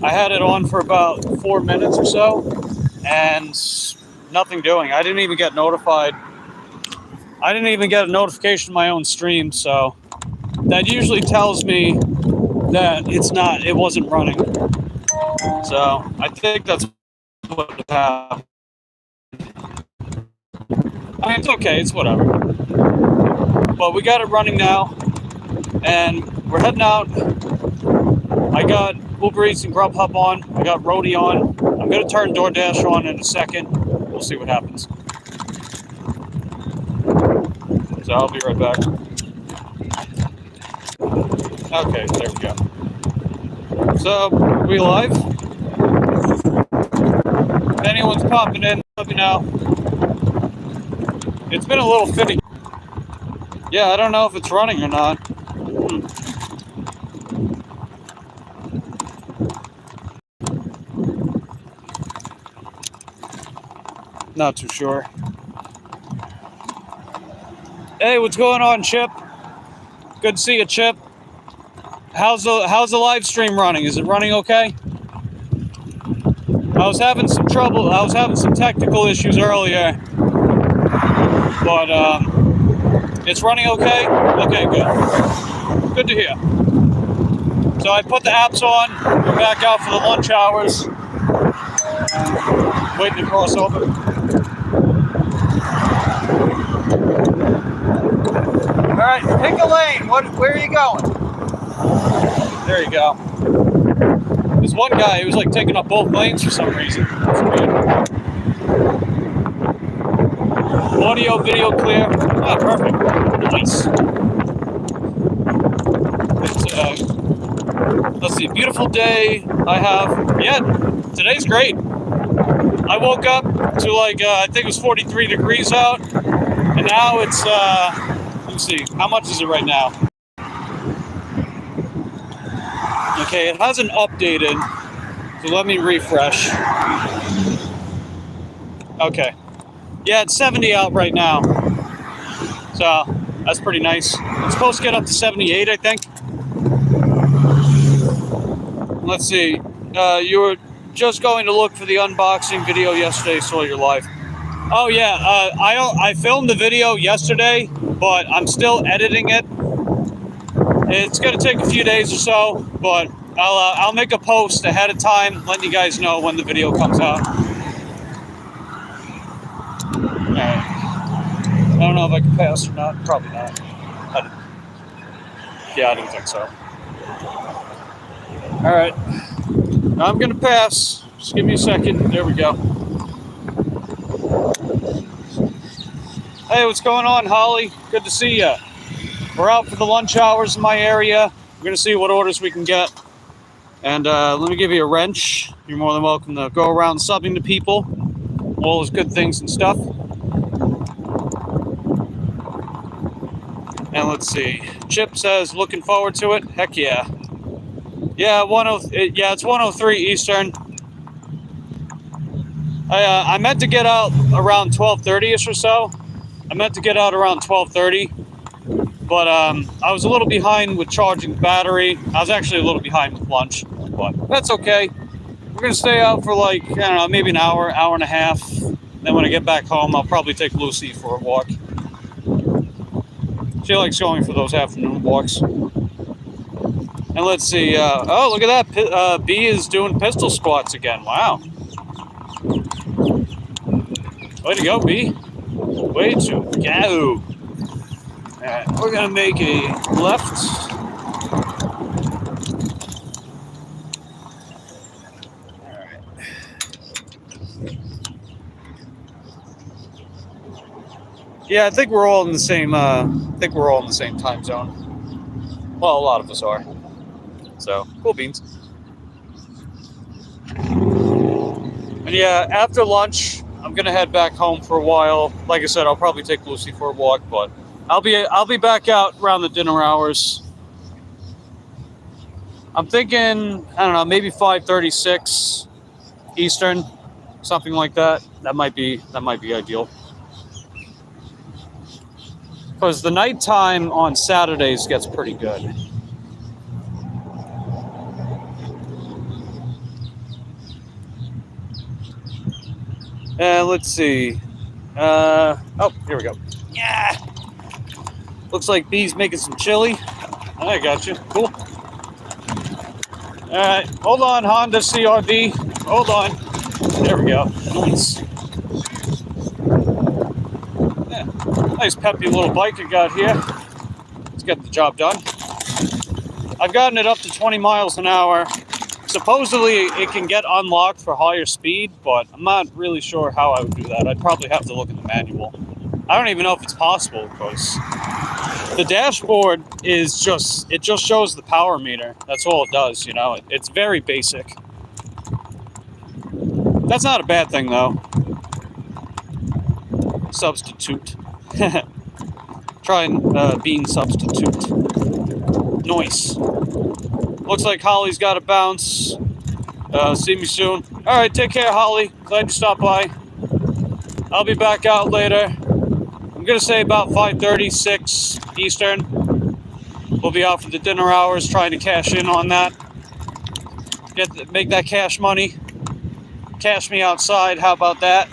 I had it on for about 4 minutes or so, and nothing doing. I didn't even get notified. I didn't even get a notification of my own stream, so that usually tells me that it wasn't running. So I think that's what happened. I mean, it's okay, it's whatever. But we got it running now, and we're heading out. I got Uber Eats and Grubhub on. I got Roadie on. I'm going to turn DoorDash on in a second. We'll see what happens. So I'll be right back. Okay, there we go. So, we live? If anyone's popping in, let me know. It's been a little finicky. Yeah, I don't know if it's running or not. Not too sure. Hey, what's going on, Chip? Good to see you, Chip. How's the live stream running? Is it running okay? I was having some trouble. I was having some technical issues earlier, but it's running okay. Okay, good. Good to hear. So I put the apps on. We're back out for the lunch hours. Waiting to cross over. All right, pick a lane. Where are you going? There you go. There's one guy who was like taking up both lanes for some reason. That's weird. Audio, video clear. Ah, perfect. Nice. It's let's see, beautiful day. I have. Yeah, today's great. I woke up to like I think it was 43 degrees out, and now it's let me see, how much is it right now? Okay, it hasn't updated, so let me refresh. Okay. Yeah, it's 70 out right now. So, that's pretty nice. It's supposed to get up to 78, I think. Let's see. You were just going to look for the unboxing video yesterday, saw your live. Oh, yeah. I filmed the video yesterday, but I'm still editing it. It's going to take a few days or so, but I'll make a post ahead of time, letting you guys know when the video comes out. Alright. I don't know if I can pass or not. Probably not. I didn't think so. Alright. I'm going to pass. Just give me a second. There we go. Hey, what's going on, Holly? Good to see you. We're out for the lunch hours in my area. We're going to see what orders we can get. And let me give you a wrench. You're more than welcome to go around subbing to people. All those good things and stuff. And let's see. Chip says, looking forward to it. Heck yeah. Yeah, it's 1:03 Eastern. I meant to get out around 12:30ish or so. I meant to get out around 12:30. But I was a little behind with charging the battery. I was actually a little behind with lunch, but that's okay. We're going to stay out for like, I don't know, maybe an hour, hour and a half. Then when I get back home, I'll probably take Lucy for a walk. She likes going for those afternoon walks. And let's see. Oh, look at that. B is doing pistol squats again. Wow. Way to go, B. Way to go. Alright, we're going to make a left. Alright. Yeah, I think we're all in the same time zone. Well, a lot of us are. So, cool beans. And yeah, after lunch, I'm going to head back home for a while. Like I said, I'll probably take Lucy for a walk, but I'll be back out around the dinner hours. I'm thinking, I don't know, maybe 5:36 Eastern, something like that. That might be ideal. Because the nighttime on Saturdays gets pretty good. Let's see. Oh, here we go. Yeah. Looks like B's making some chili. I got you. Cool. All right. Hold on, Honda CRV. Hold on. There we go. Nice. Yeah. Nice peppy little bike I got here. Let's get the job done. I've gotten it up to 20 miles an hour. Supposedly it can get unlocked for higher speed, but I'm not really sure how I would do that. I'd probably have to look in the manual. I don't even know if it's possible because the dashboard is just shows the power meter. That's all it does, you know. It's very basic. That's not a bad thing though. Substitute. Try and bean substitute. Nice. Looks like Holly's got to bounce. See me soon. All right, take care, Holly. Glad you stopped by. I'll be back out later. I'm going to say about 5:36 Eastern. We'll be out for the dinner hours trying to cash in on that. Make that cash money. Cash me outside. How about that?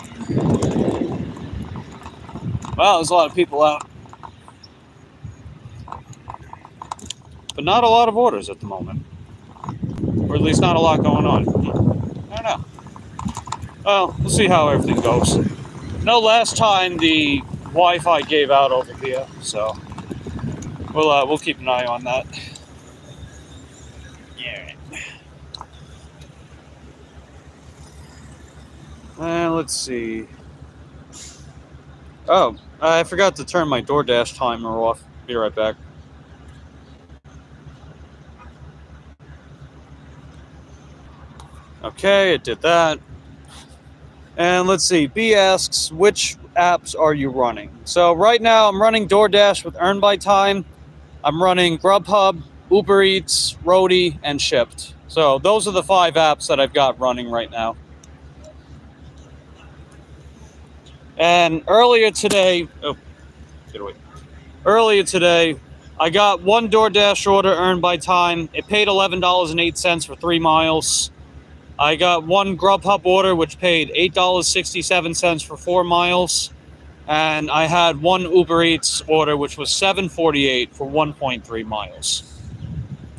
Wow, there's a lot of people out. But not a lot of orders at the moment. Or at least not a lot going on. I don't know. Well, we'll see how everything goes. No, last time the Wi-Fi gave out over here, so we'll keep an eye on that. Yeah. Let's see. Oh, I forgot to turn my DoorDash timer off. Be right back. Okay, it did that. And let's see, B asks, which apps are you running? So right now I'm running DoorDash with Earn by Time. I'm running Grubhub, Uber Eats, Roadie, and Shipt. So those are the 5 apps that I've got running right now. And earlier today, I got one DoorDash order Earned by Time. It paid $11.08 for 3 miles. I got one Grubhub order, which paid $8.67 for 4 miles. And I had one Uber Eats order, which was $7.48 for 1.3 miles.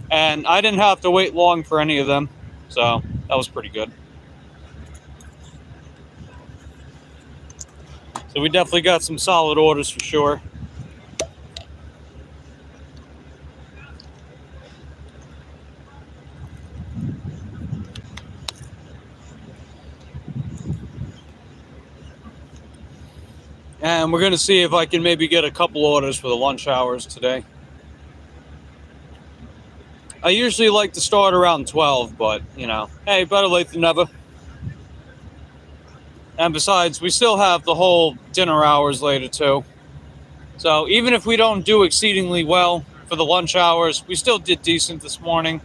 And I didn't have to wait long for any of them. So that was pretty good. So we definitely got some solid orders for sure. And we're going to see if I can maybe get a couple orders for the lunch hours today. I usually like to start around 12, but, you know, hey, better late than never. And besides, we still have the whole dinner hours later, too. So even if we don't do exceedingly well for the lunch hours, we still did decent this morning.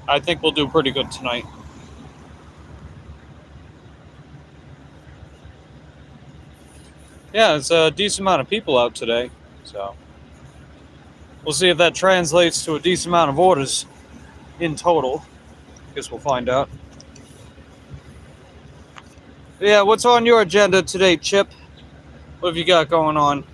I think we'll do pretty good tonight. Yeah, it's a decent amount of people out today, so we'll see if that translates to a decent amount of orders in total. Guess we'll find out. Yeah, what's on your agenda today, Chip? What have you got going on?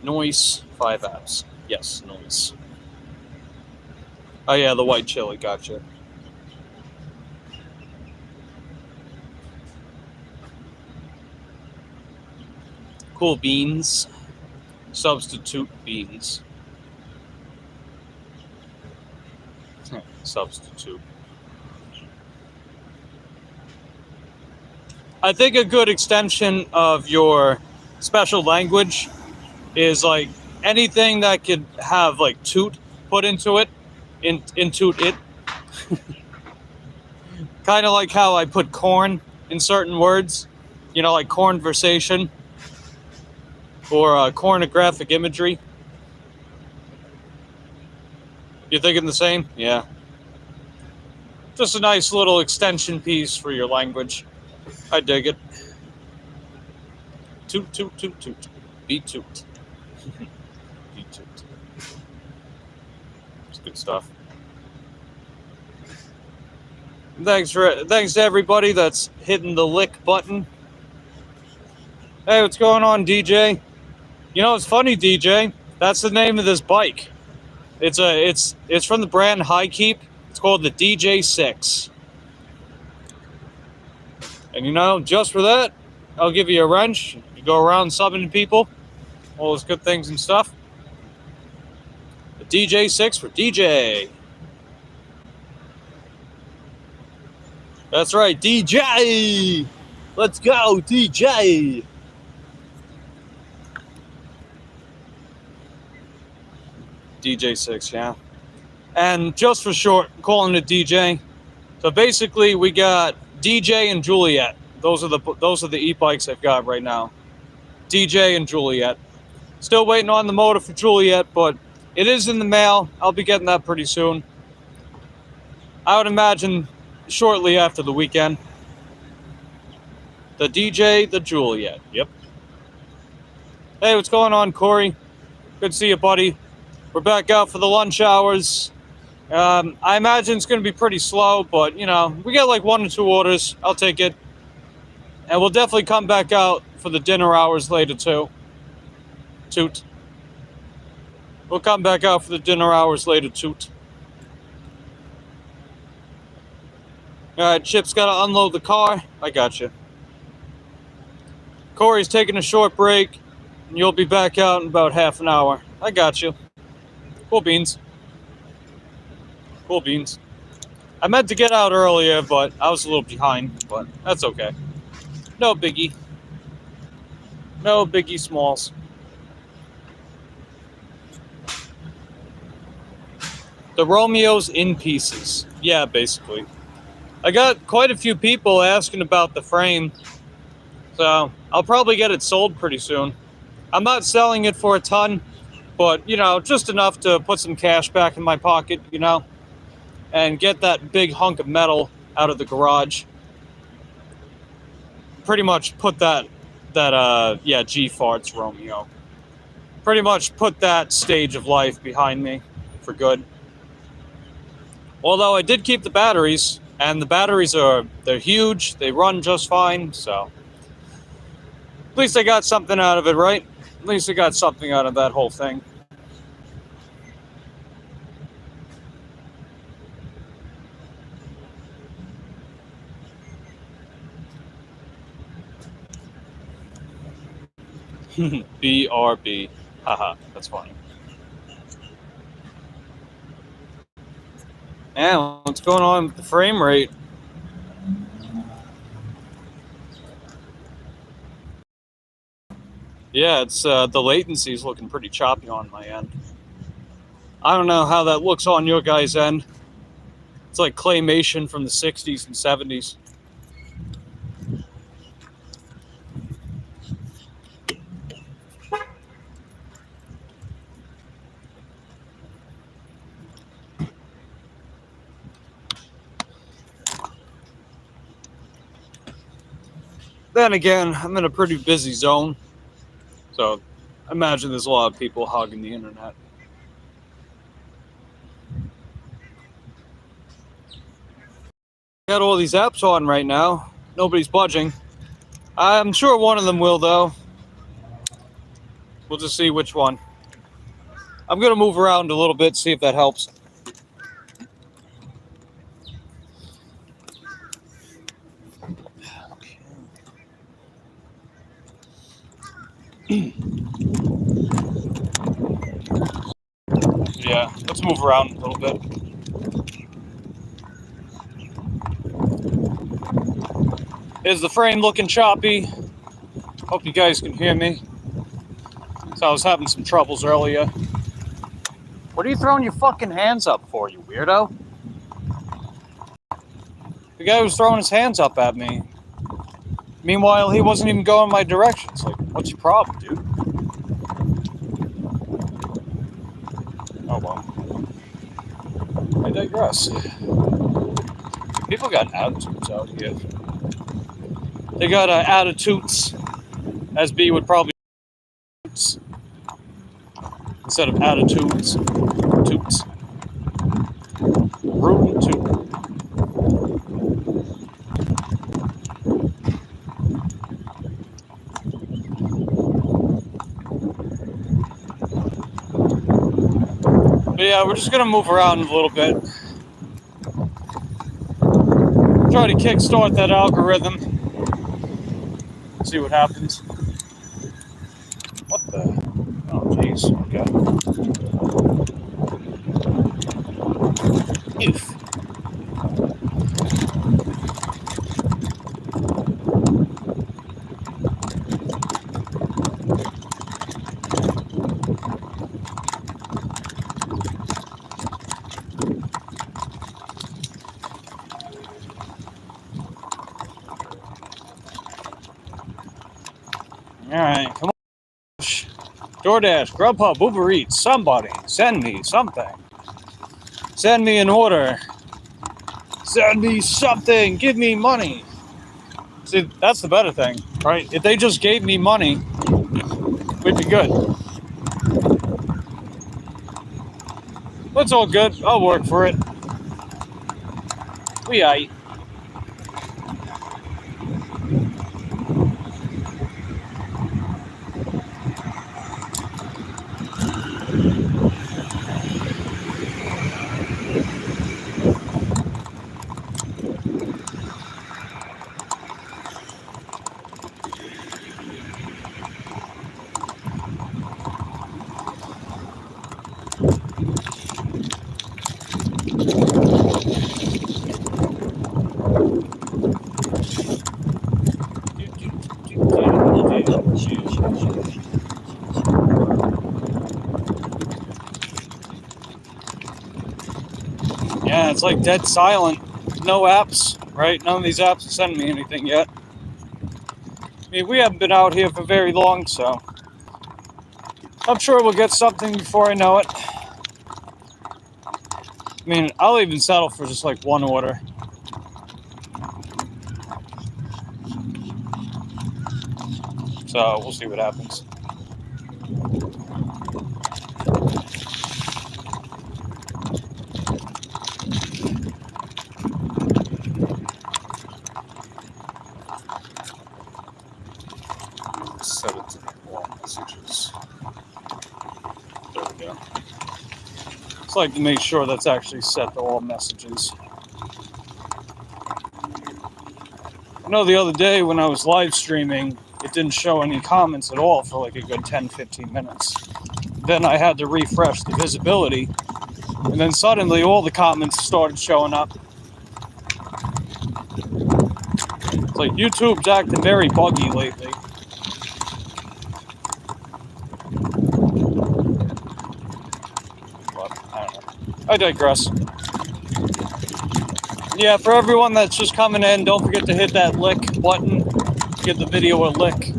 Noise, 5 apps. Yes, noise. Oh yeah, the white chili, gotcha. Cool beans. Substitute beans. Substitute. I think a good extension of your special language is like anything that could have like toot put into it, into it. Kind of like how I put corn in certain words, you know, like conversation or cornographic imagery. You thinking the same? Yeah. Just a nice little extension piece for your language. I dig it. Toot, toot, toot, toot. Be toot. It's good stuff. Thanks to everybody that's hitting the lick button. Hey, what's going on, DJ? You know, it's funny, DJ. That's the name of this bike. It's from the brand High Keep. It's called the DJ6. And you know, just for that, I'll give you a wrench. You go around subbing people, all those good things and stuff. The DJ6 for DJ. That's right, DJ. Let's go, DJ. DJ6, yeah. And just for short, calling it DJ. So basically, we got DJ and Juliet. Those are the e-bikes I've got right now. DJ and Juliet. Still waiting on the motor for Juliet, but it is in the mail. I'll be getting that pretty soon. I would imagine shortly after the weekend. The DJ, the Juliet. Yep. Hey, what's going on, Corey? Good to see you, buddy. We're back out for the lunch hours. I imagine it's going to be pretty slow, but, you know, we get like 1 or 2 orders. I'll take it. And we'll definitely come back out for the dinner hours later, too. Toot. We'll come back out for the dinner hours later, toot. Alright, Chip's got to unload the car. I got you. Corey's taking a short break, and you'll be back out in about half an hour. I got you. Cool beans. Cool beans. I meant to get out earlier, but I was a little behind, but that's okay. No biggie. No biggie smalls. The Romeo's in pieces. Yeah, basically. I got quite a few people asking about the frame, so I'll probably get it sold pretty soon. I'm not selling it for a ton, but, you know, just enough to put some cash back in my pocket, you know, and get that big hunk of metal out of the garage. Pretty much put that G-Farts Romeo. Pretty much put that stage of life behind me for good. Although I did keep the batteries, and the batteries they're huge, they run just fine, so at least I got something out of it, right? At least I got something out of that whole thing. BRB. Haha, that's funny. Yeah, what's going on with the frame rate? Yeah, it's the latency is looking pretty choppy on my end. I don't know how that looks on your guys' end. It's like claymation from the 60s and 70s. Then again, I'm in a pretty busy zone, so I imagine there's a lot of people hogging the internet. Got all these apps on right now. Nobody's budging. I'm sure one of them will, though. We'll just see which one. I'm going to move around a little bit, see if that helps. Yeah, let's move around a little bit. Is the frame looking choppy? Hope you guys can hear me. So I was having some troubles earlier. What are you throwing your fucking hands up for, you weirdo? The guy was throwing his hands up at me. Meanwhile, he wasn't even going my direction. It's like, what's your problem, dude? Oh, well. I digress. People got attitudes out here. They got attitudes, as B would probably. instead of attitudes. Toots. Root toot. But yeah, we're just gonna move around a little bit. Try to kickstart that algorithm. See what happens. What the? Oh, jeez. Okay. Oof. Alright, come on. DoorDash, Grubhub, Uber Eats, somebody, send me something. Send me an order. Send me something. Give me money. See, that's the better thing, right? If they just gave me money, we'd be good. But it's all good. I'll work for it. We aight. Yeah, it's like dead silent. No apps, right? None of these apps have sent me anything yet. I mean, we haven't been out here for very long, so I'm sure we'll get something before I know it. I mean, I'll even settle for just like one order. So we'll see what happens. Set it to the wall messages. There we go. It's like to make sure that's actually set to all messages. I know the other day when I was live streaming, it didn't show any comments at all for like a good 10-15 minutes. Then I had to refresh the visibility, and then suddenly all the comments started showing up. It's like YouTube's acting very buggy lately. But I don't know. I digress. Yeah, for everyone that's just coming in, don't forget to hit that lick button. Give the video a lick.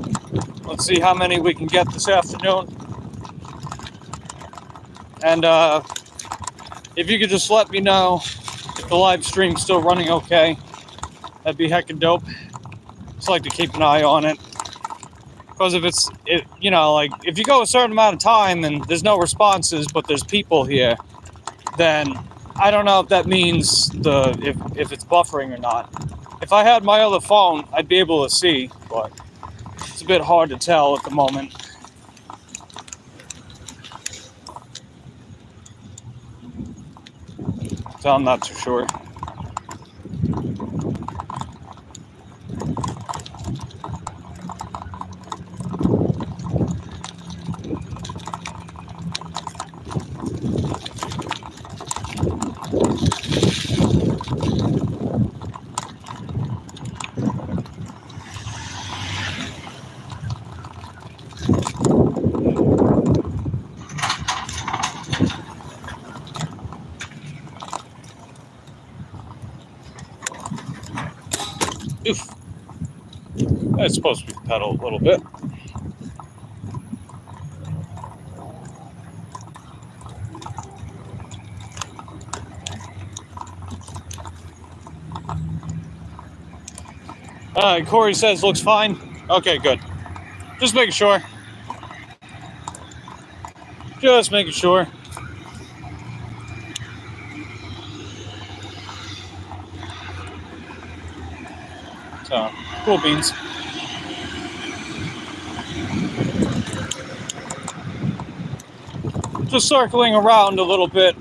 Let's see how many we can get this afternoon. And if you could just let me know if the live stream's still running okay, that'd be heckin' dope. Just like to keep an eye on it. Because if it's, you know, like, if you go a certain amount of time and there's no responses, but there's people here, then I don't know if that means if it's buffering or not. If I had my other phone, I'd be able to see, but it's a bit hard to tell at the moment. So I'm not too sure. Oof. That's supposed to be pedal a little bit. Corey says looks fine. Okay, good. Just making sure. Just making sure. So, cool beans. Just circling around a little bit.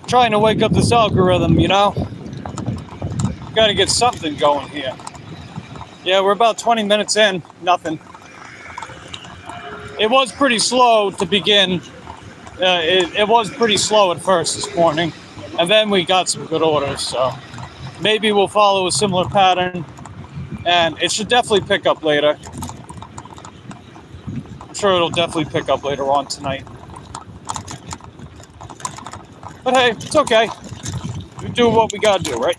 Trying to wake up this algorithm, you know? Gotta get something going here. Yeah, we're about 20 minutes in. Nothing. It was pretty slow to begin. It was pretty slow at first this morning. And then we got some good orders, so maybe we'll follow a similar pattern. And it should definitely pick up later. I'm sure it'll definitely pick up later on tonight. But hey, it's okay. We do what we gotta do, right?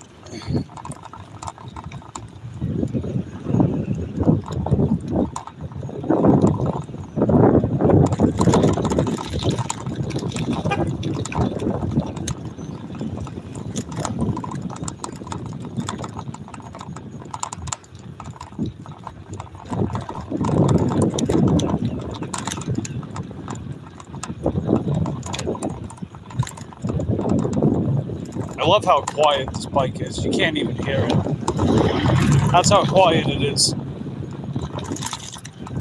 I love how quiet this bike is. You can't even hear it. That's how quiet it is.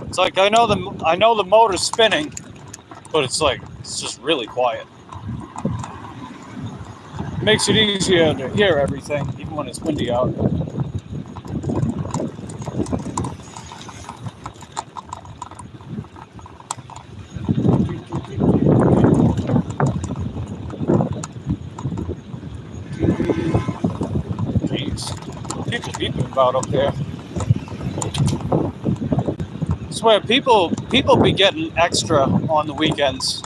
It's like I know the motor's spinning, but it's just really quiet. It makes it easier to hear everything, even when it's windy out. People beeping about up there. I swear, people be getting extra on the weekends.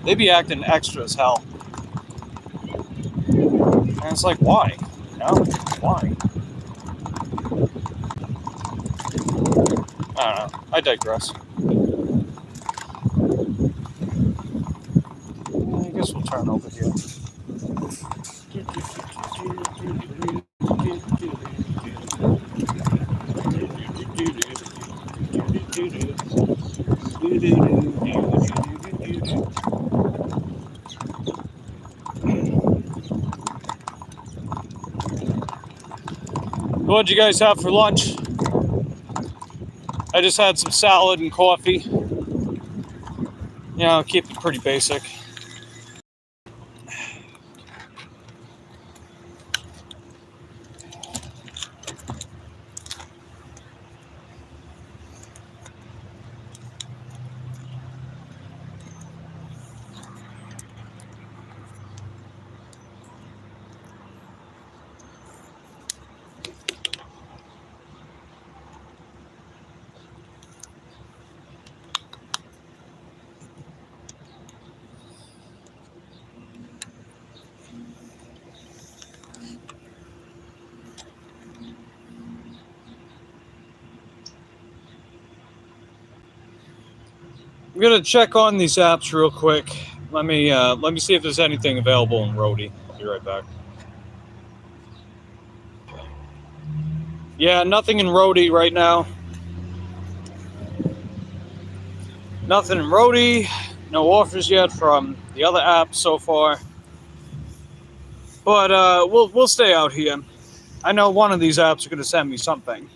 They be acting extra as hell. And it's like, why? You know? Why? I don't know. I digress. I guess we'll turn over here. What'd you guys have for lunch? I just had some salad and coffee. You know, keep it pretty basic. I'm gonna check on these apps real quick. Let me see if there's anything available in Roadie. I'll be right back. Yeah, nothing in Roadie right now. Nothing in Roadie. No offers yet from the other apps so far. But we'll stay out here. I know one of these apps are gonna send me something.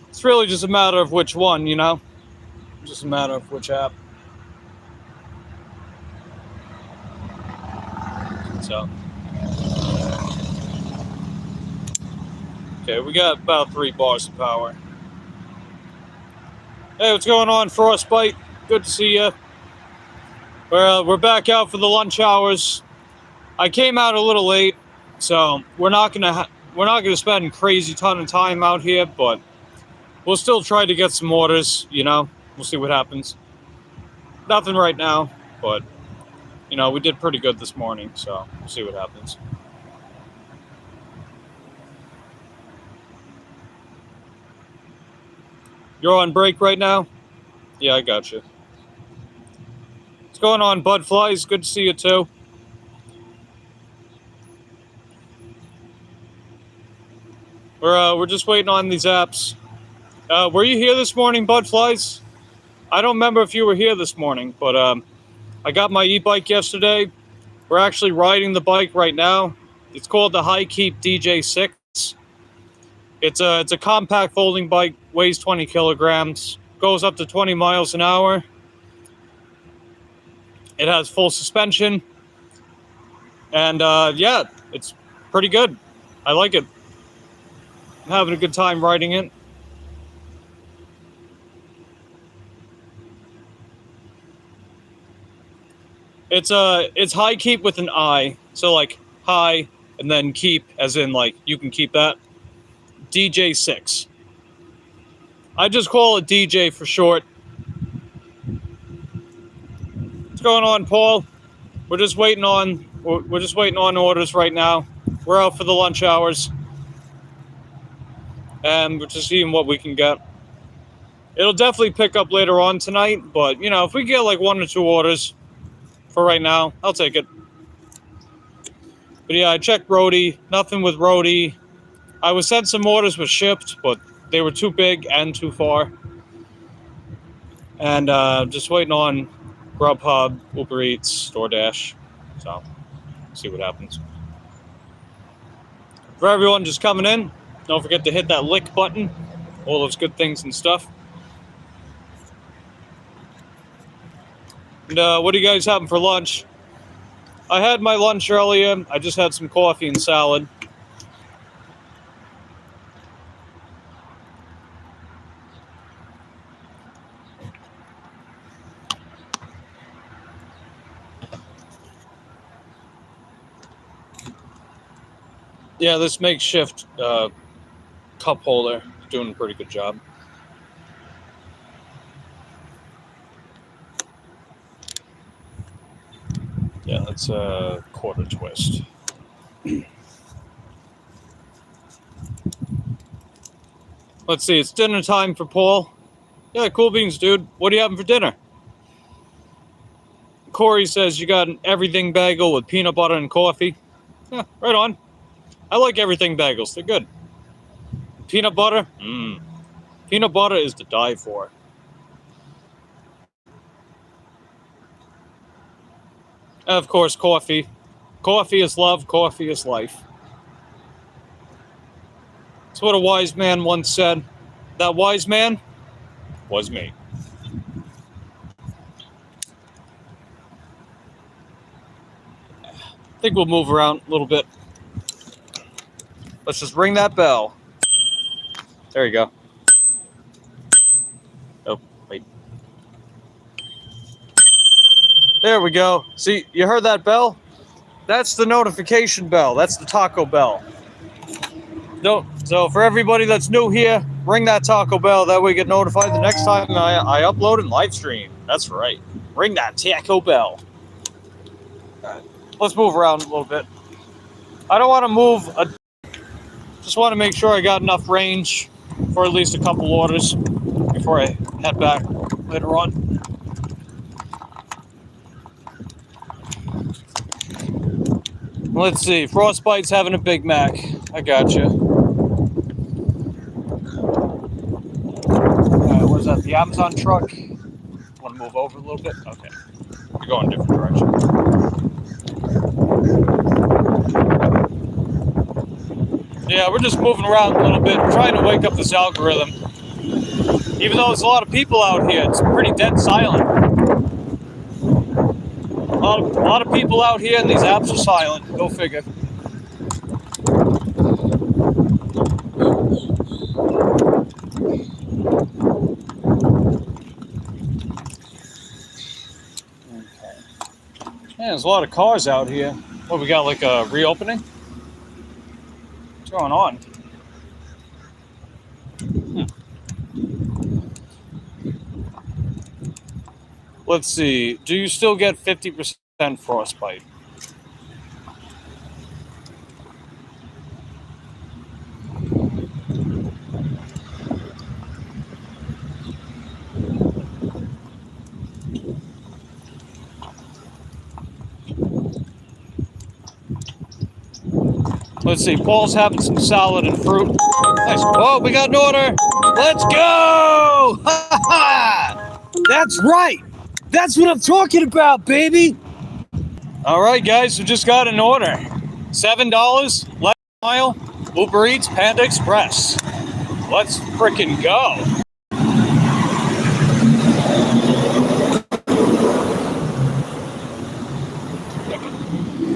It's really just a matter of which one, you know? Just a matter of which app. So. Okay, we got about 3 bars of power. Hey, what's going on, Frostbite? Good to see you. We're back out for the lunch hours. I came out a little late, so we're not gonna spend a crazy ton of time out here, but we'll still try to get some orders, you know? We'll see what happens. Nothing right now, but, you know, we did pretty good this morning, so we'll see what happens. You're on break right now? Yeah, I got you. What's going on, Bud Flies? Good to see you, too. We're just waiting on these apps. Were you here this morning, Bud Flies? I don't remember if you were here this morning, but I got my e-bike yesterday. We're actually riding the bike right now. It's called the High Keep DJ6. It's a compact folding bike, weighs 20 kilograms, goes up to 20 miles an hour. It has full suspension, and yeah, it's pretty good. I like it. I'm having a good time riding it. It's High Keep with an I, so like high and then keep, as in like you can keep that. DJ6. I just call it DJ for short. What's going on, Paul? We're just waiting on orders right now. We're out for the lunch hours, and we're just seeing what we can get. It'll definitely pick up later on tonight, but you know, if we get like 1 or 2 orders for right now, I'll take it. But yeah, I checked Roadie. Nothing with Roadie. I was sent some orders were shipped, but they were too big and too far. And just waiting on Grubhub, Uber Eats, DoorDash. So, see what happens. For everyone just coming in, don't forget to hit that like button. All those good things and stuff. And what are you guys having for lunch? I had my lunch earlier. I just had some coffee and salad. Yeah, this makeshift cup holder is doing a pretty good job. Yeah, that's a quarter twist. Let's see, it's dinner time for Paul. Yeah, cool beans, dude. What are you having for dinner? Corey says you got an everything bagel with peanut butter and coffee. Yeah, right on. I like everything bagels. They're good. Peanut butter? Peanut butter is to die for. And of course, coffee. Coffee is love. Coffee is life. That's what a wise man once said. That wise man was me. I think we'll move around a little bit. Let's just ring that bell. There you go. Oh, wait. There we go. See, you heard that bell? That's the notification bell. That's the Taco Bell. So for everybody that's new here, ring that Taco Bell. That way you get notified the next time I upload and live stream. That's right. Ring that Taco Bell. All right. Let's move around a little bit. I don't want to move. Just want to make sure I got enough range for at least a couple orders before I head back later on. Let's see. Frostbite's having a Big Mac. I got you. What is that? The Amazon truck? Want to move over a little bit? Okay. You're going a different direction. Yeah, we're just moving around a little bit, trying to wake up this algorithm. Even though there's a lot of people out here, it's pretty dead silent. A lot of people out here, and these apps are silent. Go figure. Yeah, there's a lot of cars out here. What, we got like a reopening? What's going on? Let's see. Do you still get 50% frostbite? Let's see. Paul's having some salad and fruit. Nice. Oh, we got an order. Let's go! That's right. That's what I'm talking about, baby. All right, guys, we just got an order. $7, last mile, Uber Eats, Panda Express. Let's frickin' go.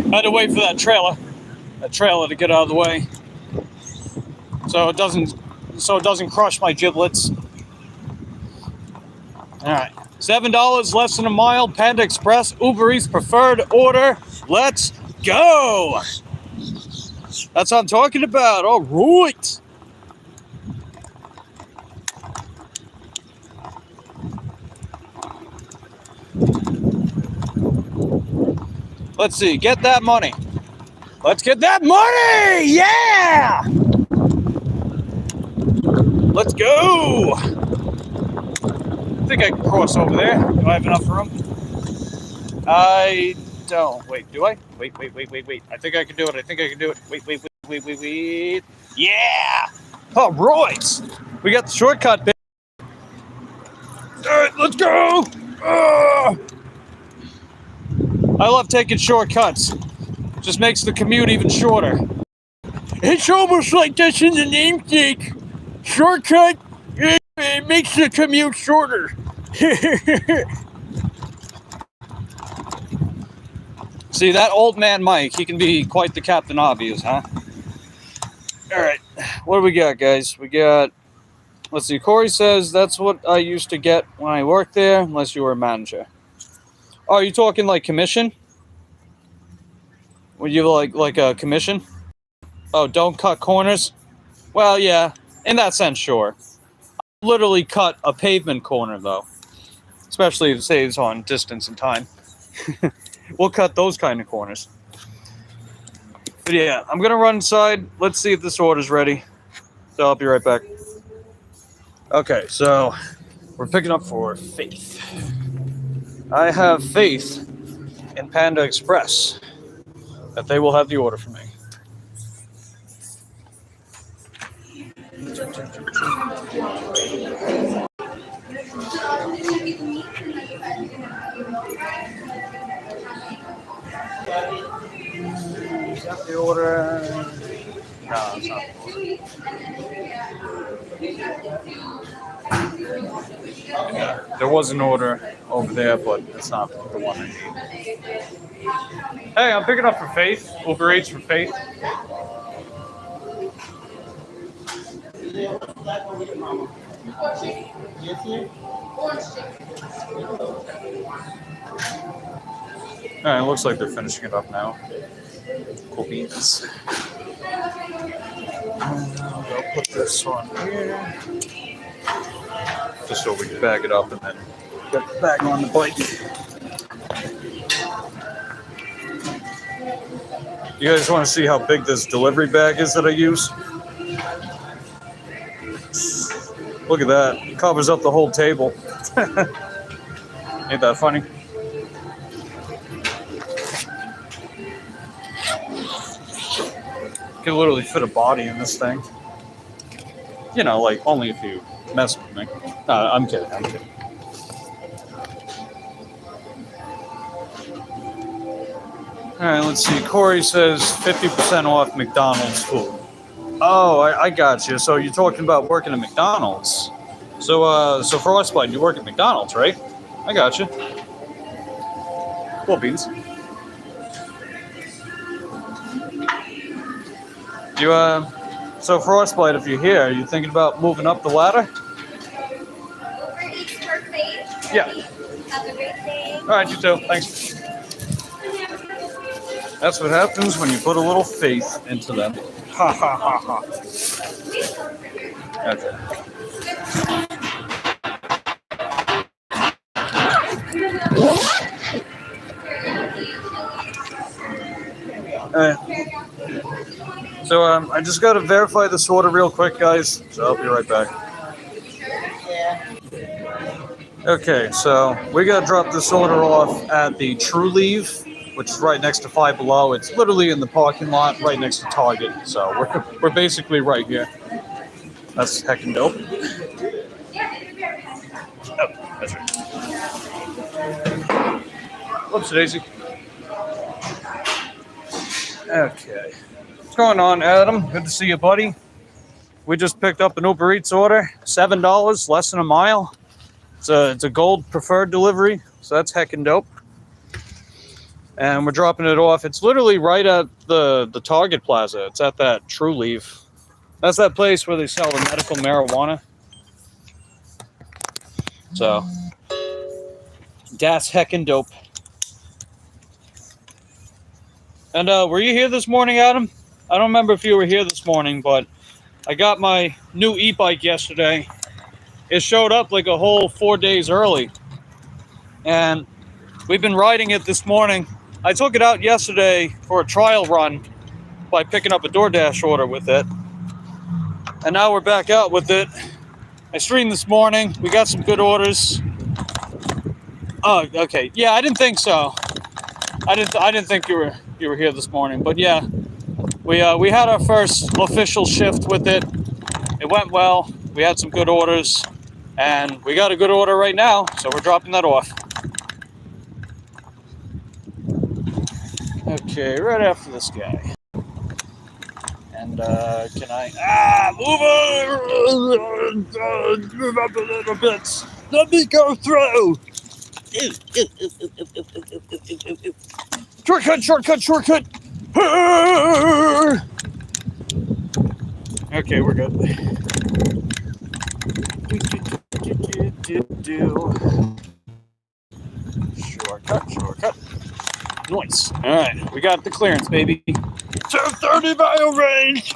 I had to wait for that trailer to get out of the way, so it doesn't crush my giblets. All right, $7, less than a mile, Panda Express, Uber Eats preferred order. Let's go. That's what I'm talking about. All right. Let's see. Get that money. Let's get that money. Yeah. Let's go. I think I can cross over there. Do I have enough room? I don't. Wait, do I? Wait. I think I can do it. Wait. Yeah! All right. We got the shortcut, baby. All right, let's go. I love taking shortcuts. Just makes the commute even shorter. It's almost like that's in the namesake. Shortcut, it makes the commute shorter. See, that old man Mike, he can be quite the Captain Obvious, huh? All right, what do we got, guys? We got, let's see, Corey says that's what I used to get when I worked there, unless you were a manager. Oh, are you talking like commission? Were you like a commission? Oh, don't cut corners? Well, yeah, in that sense, sure. I literally cut a pavement corner, though. Especially if it saves on distance and time. We'll cut those kind of corners. But yeah, I'm going to run inside. Let's see if this order's ready. So I'll be right back. Okay, so we're picking up for Faith. I have faith in Panda Express that they will have the order for me. Is that the order? No, it's not the order. There was an order over there, but it's not the one I need. Hey, I'm picking up for Faith. Uber Eats for Faith. Alright, it looks like they're finishing it up now. Cool beans. I'll put this on here. Just so we can bag it up and then get the bag on the bike. You guys want to see how big this delivery bag is that I use? Look at that. It covers up the whole table. Ain't that funny? You can literally fit a body in this thing. You know, like, only if you mess with me. I'm kidding. Alright, let's see. Corey says 50% off McDonald's food. Oh, I got you. So you're talking about working at McDonald's. So Frostbite, you work at McDonald's, right? I got you. Cool beans. So Frostbite, if you're here, are you thinking about moving up the ladder? Yeah. Have a great day. All right, you too. Thanks. That's what happens when you put a little faith into them. Ha ha ha ha. Okay. So I just got to verify this order real quick, guys. So I'll be right back. Okay, so we got to drop this order off at the True Leave, which is right next to Five Below. It's literally in the parking lot right next to Target. So we're basically right here. That's heckin' dope. Oh, that's right. Whoops, Daisy. Okay. What's going on, Adam? Good to see you, buddy. We just picked up an Uber Eats order. $7, less than a mile. It's a gold preferred delivery, so that's heckin' dope. And we're dropping it off. It's literally right at the Target Plaza. It's at that True Leaf. That's that place where they sell the medical marijuana. So, that's heckin' dope. And were you here this morning, Adam? I don't remember if you were here this morning, but I got my new e-bike yesterday. It showed up like a whole 4 days early. And we've been riding it this morning. I took it out yesterday for a trial run by picking up a DoorDash order with it. And now we're back out with it. I streamed this morning. We got some good orders. Oh, okay. Yeah, I didn't think so. I didn't think you were here this morning, but yeah, we had our first official shift with it. It went well. We had some good orders, and we got a good order right now, so we're dropping that off. Okay, right after this guy. And can I move up a little bit? Let me go through. Shortcut. Okay, we're good. Shortcut. Nice. All right, we got the clearance, baby. 230 mile range.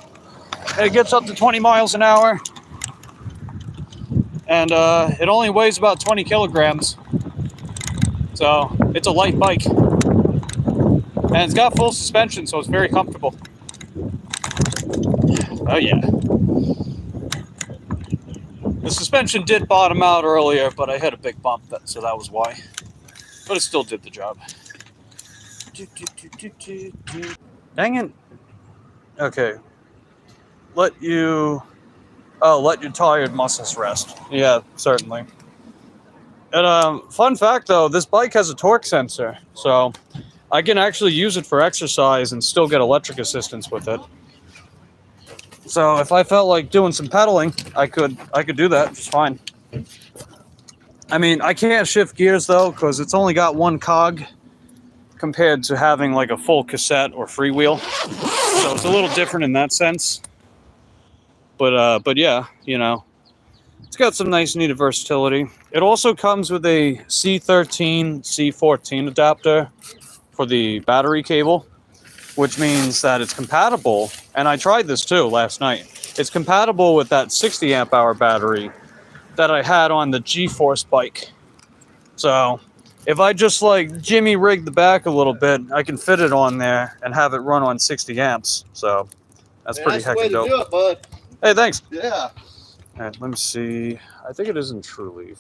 It gets up to 20 miles an hour. And it only weighs about 20 kilograms. So it's a light bike. And it's got full suspension, so it's very comfortable. Oh yeah. The suspension did bottom out earlier, but I hit a big bump, so that was why. But it still did the job. Dang it. Okay. Let your tired muscles rest. Yeah, certainly. And fun fact though, this bike has a torque sensor, so I can actually use it for exercise and still get electric assistance with it. So if I felt like doing some pedaling, I could do that just fine. I mean, I can't shift gears though, because it's only got one cog compared to having like a full cassette or freewheel. So it's a little different in that sense. But yeah, you know, it's got some nice neat versatility. It also comes with a C13, C14 adapter for the battery cable, which means that it's compatible, and I tried this too last night. It's compatible with that 60 amp hour battery that I had on the G-Force bike. So if I just like jimmy rig the back a little bit, I can fit it on there and have it run on 60 amps. So that's pretty heckin' dope. Do it, bud. Hey, thanks. Yeah. All right, let me see. I think it is in True Leaf.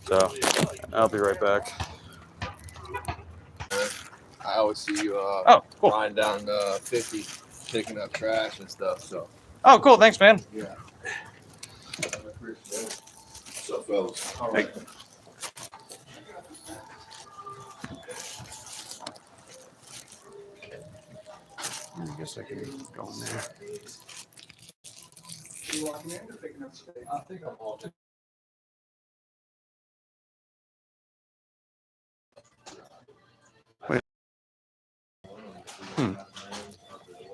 So I'll be right back. I always see you cool. riding down 50, picking up trash and stuff. So. Oh, cool. Thanks, man. Yeah. What's up, fellas? All Hey. right. I guess I can go in there. You walking in or picking up space? I think I'm all.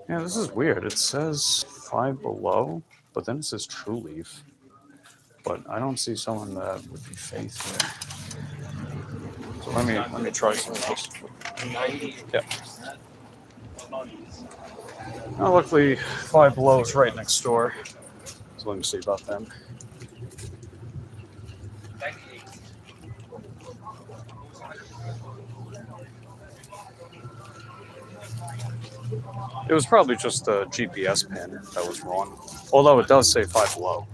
Yeah, this is weird. It says 5 below, but then it says True Leaf. But I don't see someone that would be Faith here. So let me try something else. Yeah. Oh, luckily 5 below is right next door. So let me see about them. It was probably just the GPS pin that was wrong. Although it does say 5 below.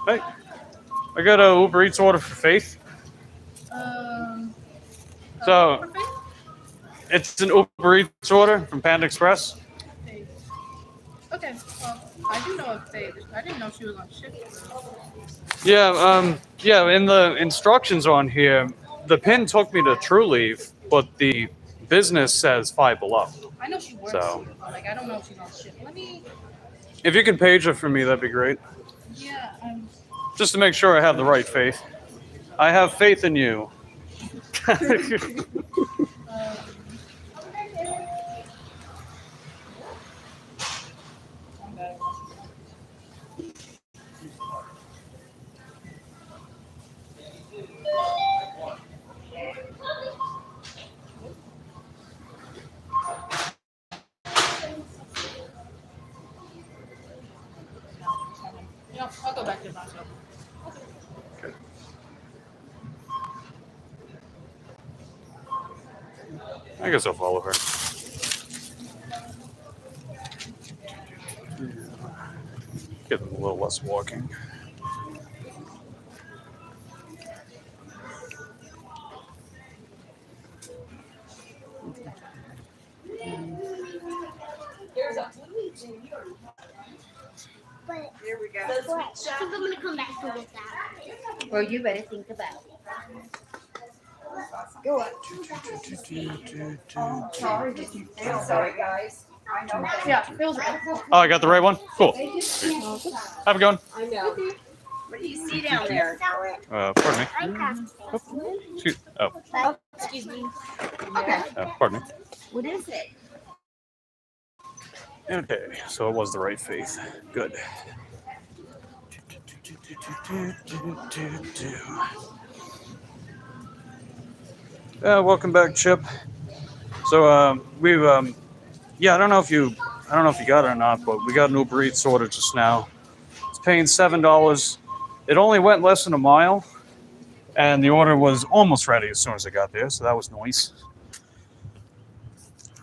Hey, I got a Uber Eats order for Faith. So it's an Uber Eats order from Panda Express. Okay, well, I do know if they. I didn't know she was on shift. Yeah, yeah, in the instructions on here, the pin took me to True Leave, but the business says Five Below. I know she works So, here, but like I don't know if she's on shift. Let me. if you can page it for me, that'd be great. Yeah, Just to make sure I have the right faith. I have faith in you. yeah, I'll go back to myself. I guess I'll follow her. Get them a little less walking. But Here we go. I think I'm gonna come back to get that. Well, you better think about it. Go up. Sorry, did you feel? Sorry, guys. I know. Yeah, it was right. Oh, I got the right one? Cool. Have a good one. I know. What do you see down there? Pardon me. I have Excuse, oh, Excuse me. Okay. pardon me. What is it? Okay, so it was the right faith. Good. Welcome back, Chip. So we've yeah, I don't know if you got it or not, but we got an Uber Eats order just now. It's paying $7. It only went less than a mile, and the order was almost ready as soon as I got there, so that was nice.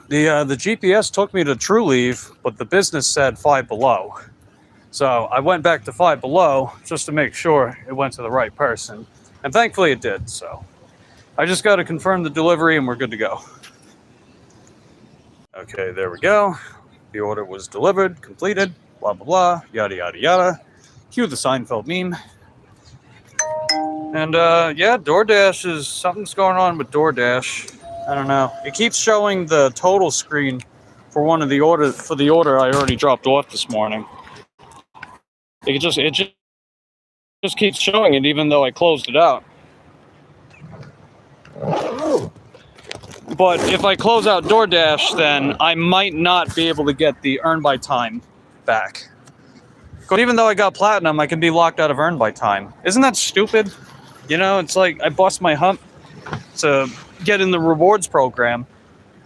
The GPS took me to True Leave, but the business said Five Below. So I went back to Five Below just to make sure it went to the right person, and thankfully it did. So I just got to confirm the delivery, and we're good to go. Okay, there we go. The order was delivered, completed, blah, blah, blah, yada, yada, yada. Cue the Seinfeld meme. And yeah, DoorDash is, something's going on with DoorDash. I don't know. It keeps showing the total screen for one of the order, for the order I already dropped off this morning. It just keeps showing it even though I closed it out. But if I close out DoorDash, then I might not be able to get the Earn by Time back. But even though I got Platinum, I can be locked out of Earn by Time. Isn't that stupid? You know, it's like I bust my hump to get in the rewards program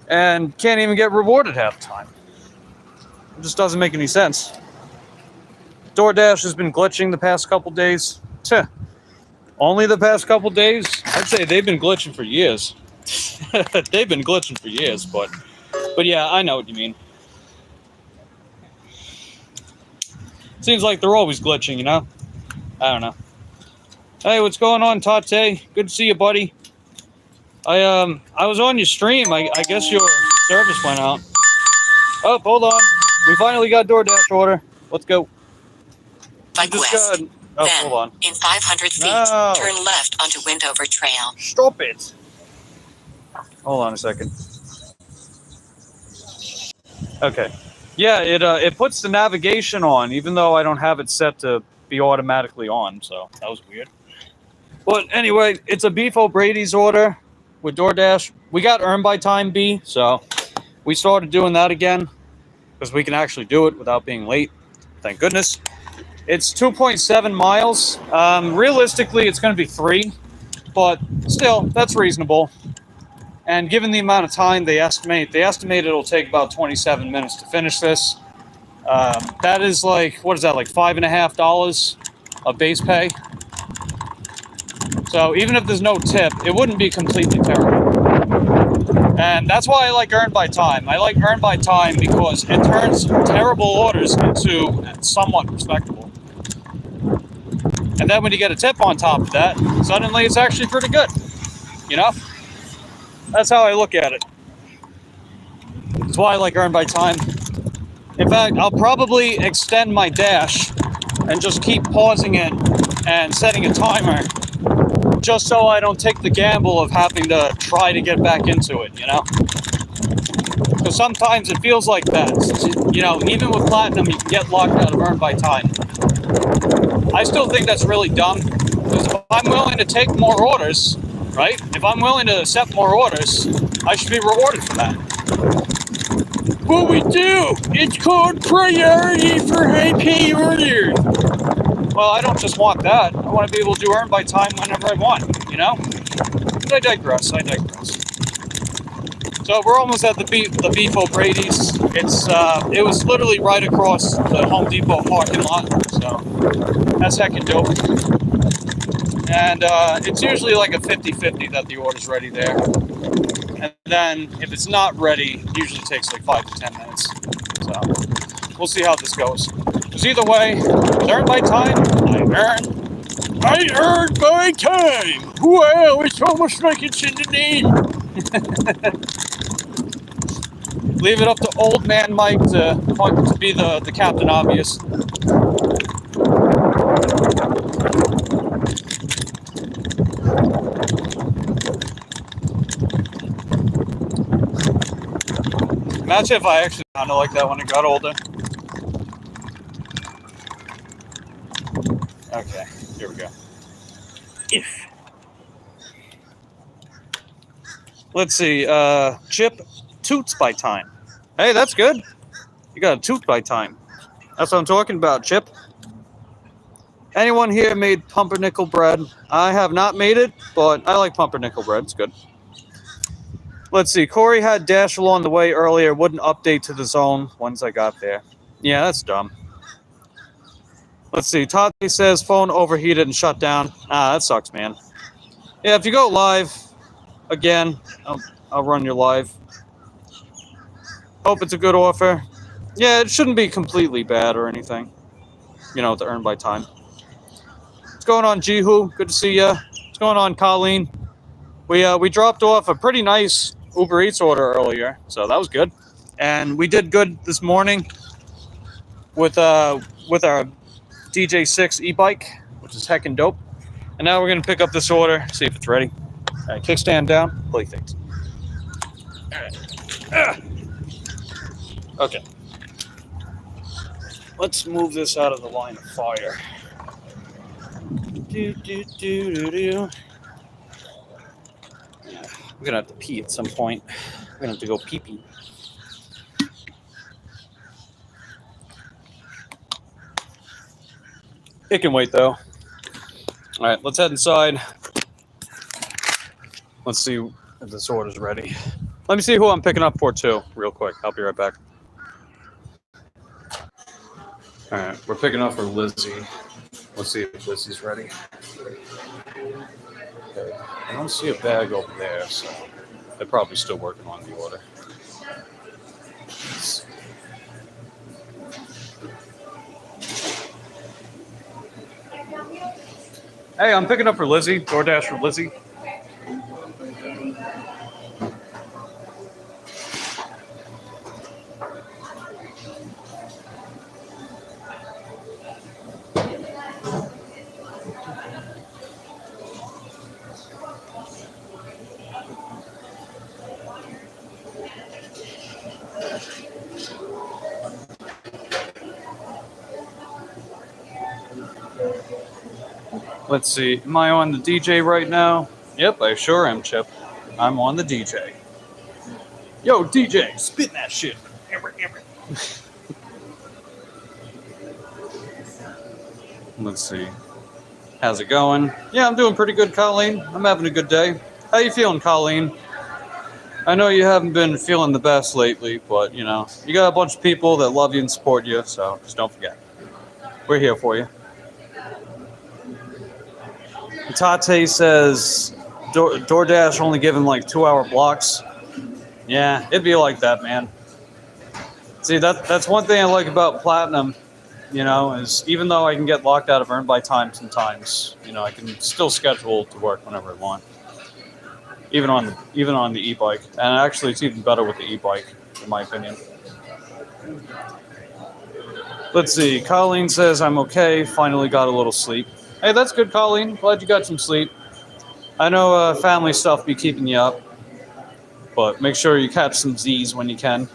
and can't even get rewarded half the time. It just doesn't make any sense. DoorDash has been glitching the past couple days. Only the past couple days? I'd say they've been glitching for years. They've been glitching for years, but yeah, I know what you mean. Seems like they're always glitching, you know? I don't know. Hey, what's going on, Tate? Good to see you, buddy. I was on your stream. I guess your service went out. Oh, hold on. We finally got DoorDash order. Let's go. Bike west. Oh, Then, hold on. in 500 feet, No. turn left onto Windover Trail. Stop it. Hold on a second. Okay. Yeah, it puts the navigation on, even though I don't have it set to be automatically on, so that was weird. But anyway, it's a Beef O'Brady's order with DoorDash. We got Earn by Time B, so we started doing that again because we can actually do it without being late. Thank goodness. It's 2.7 miles. Realistically, it's going to be 3, but still, that's reasonable. And given the amount of time they estimate it'll take about 27 minutes to finish this. That is like, what is that, like $5.50 of base pay? So even if there's no tip, it wouldn't be completely terrible. And that's why I like Earn by Time. I like Earn by Time because it turns terrible orders into somewhat respectable. And then when you get a tip on top of that, suddenly it's actually pretty good. You know? That's how I look at it. That's why I like Earn by Time. In fact, I'll probably extend my dash and just keep pausing it and setting a timer just so I don't take the gamble of having to try to get back into it, you know? Because sometimes it feels like that. You know, even with Platinum, you can get locked out of Earn by Time. I still think that's really dumb, because if I'm willing to take more orders, right? If I'm willing to accept more orders, I should be rewarded for that. What we do, it's called priority for high pay orders. Well, I don't just want that. I want to be able to do Earn by Time whenever I want, you know? But I digress. So we're almost at the Beef O'Brady's. It was literally right across the Home Depot parking lot, so that's heckin' dope. And it's usually like a 50-50 that the order's ready there. And then if it's not ready, it usually takes like 5 to 10 minutes. So we'll see how this goes. Because either way, Earn by Time, I earn by time. Wow, it's almost like it's in the name. Leave it up to old man Mike to be the Captain Obvious. Imagine if I actually sounded like that when I got older. Okay, here we go. If. Let's see, Chip Toots by Time. Hey, that's good. You got a toot by time. That's what I'm talking about, Chip. Anyone here made pumpernickel bread? I have not made it, but I like pumpernickel bread. It's good. Let's see. Corey had Dash along the way earlier. Wouldn't update to the zone once I got there. Yeah, that's dumb. Let's see. Tati says phone overheated and shut down. Ah, that sucks, man. Yeah, if you go live, again, I'll run your live. Hope it's a good offer. Yeah, it shouldn't be completely bad or anything. You know, to Earn by Time. What's going on, Jihu? Good to see ya. What's going on, Colleen? We dropped off a pretty nice Uber Eats order earlier, so that was good. And we did good this morning with our DJ6 e-bike, which is heckin' dope. And now we're gonna pick up this order, see if it's ready. All right, kickstand down, play things. All right. Okay. Let's move this out of the line of fire. We're gonna have to pee at some point. We're gonna have to go pee-pee. It can wait though. All right, let's head inside. Let's see if this order's ready. Let me see who I'm picking up for too, real quick. I'll be right back. All right, we're picking up for Lizzie. Let's see if Lizzie's ready. Okay. I don't see a bag over there, so they're probably still working on the order. Hey, I'm picking up for Lizzie. DoorDash for Lizzie. Let's see. Am I on the DJ right now? Yep, I sure am, Chip. I'm on the DJ. Yo, DJ, spit that shit. Let's see. How's it going? Yeah, I'm doing pretty good, Colleen. I'm having a good day. How you feeling, Colleen? I know you haven't been feeling the best lately, but, you know, you got a bunch of people that love you and support you, so just don't forget. We're here for you. Tate says DoorDash only giving like 2-hour blocks. Yeah, it'd be like that, man. See, that's one thing I like about Platinum, you know, is even though I can get locked out of Earn by Time sometimes, you know, I can still schedule to work whenever I want. Even on the e-bike. And actually it's even better with the e-bike, in my opinion. Let's see. Colleen says I'm okay. Finally got a little sleep. Hey, that's good, Colleen. Glad you got some sleep. I know family stuff be keeping you up, but make sure you catch some Z's when you can.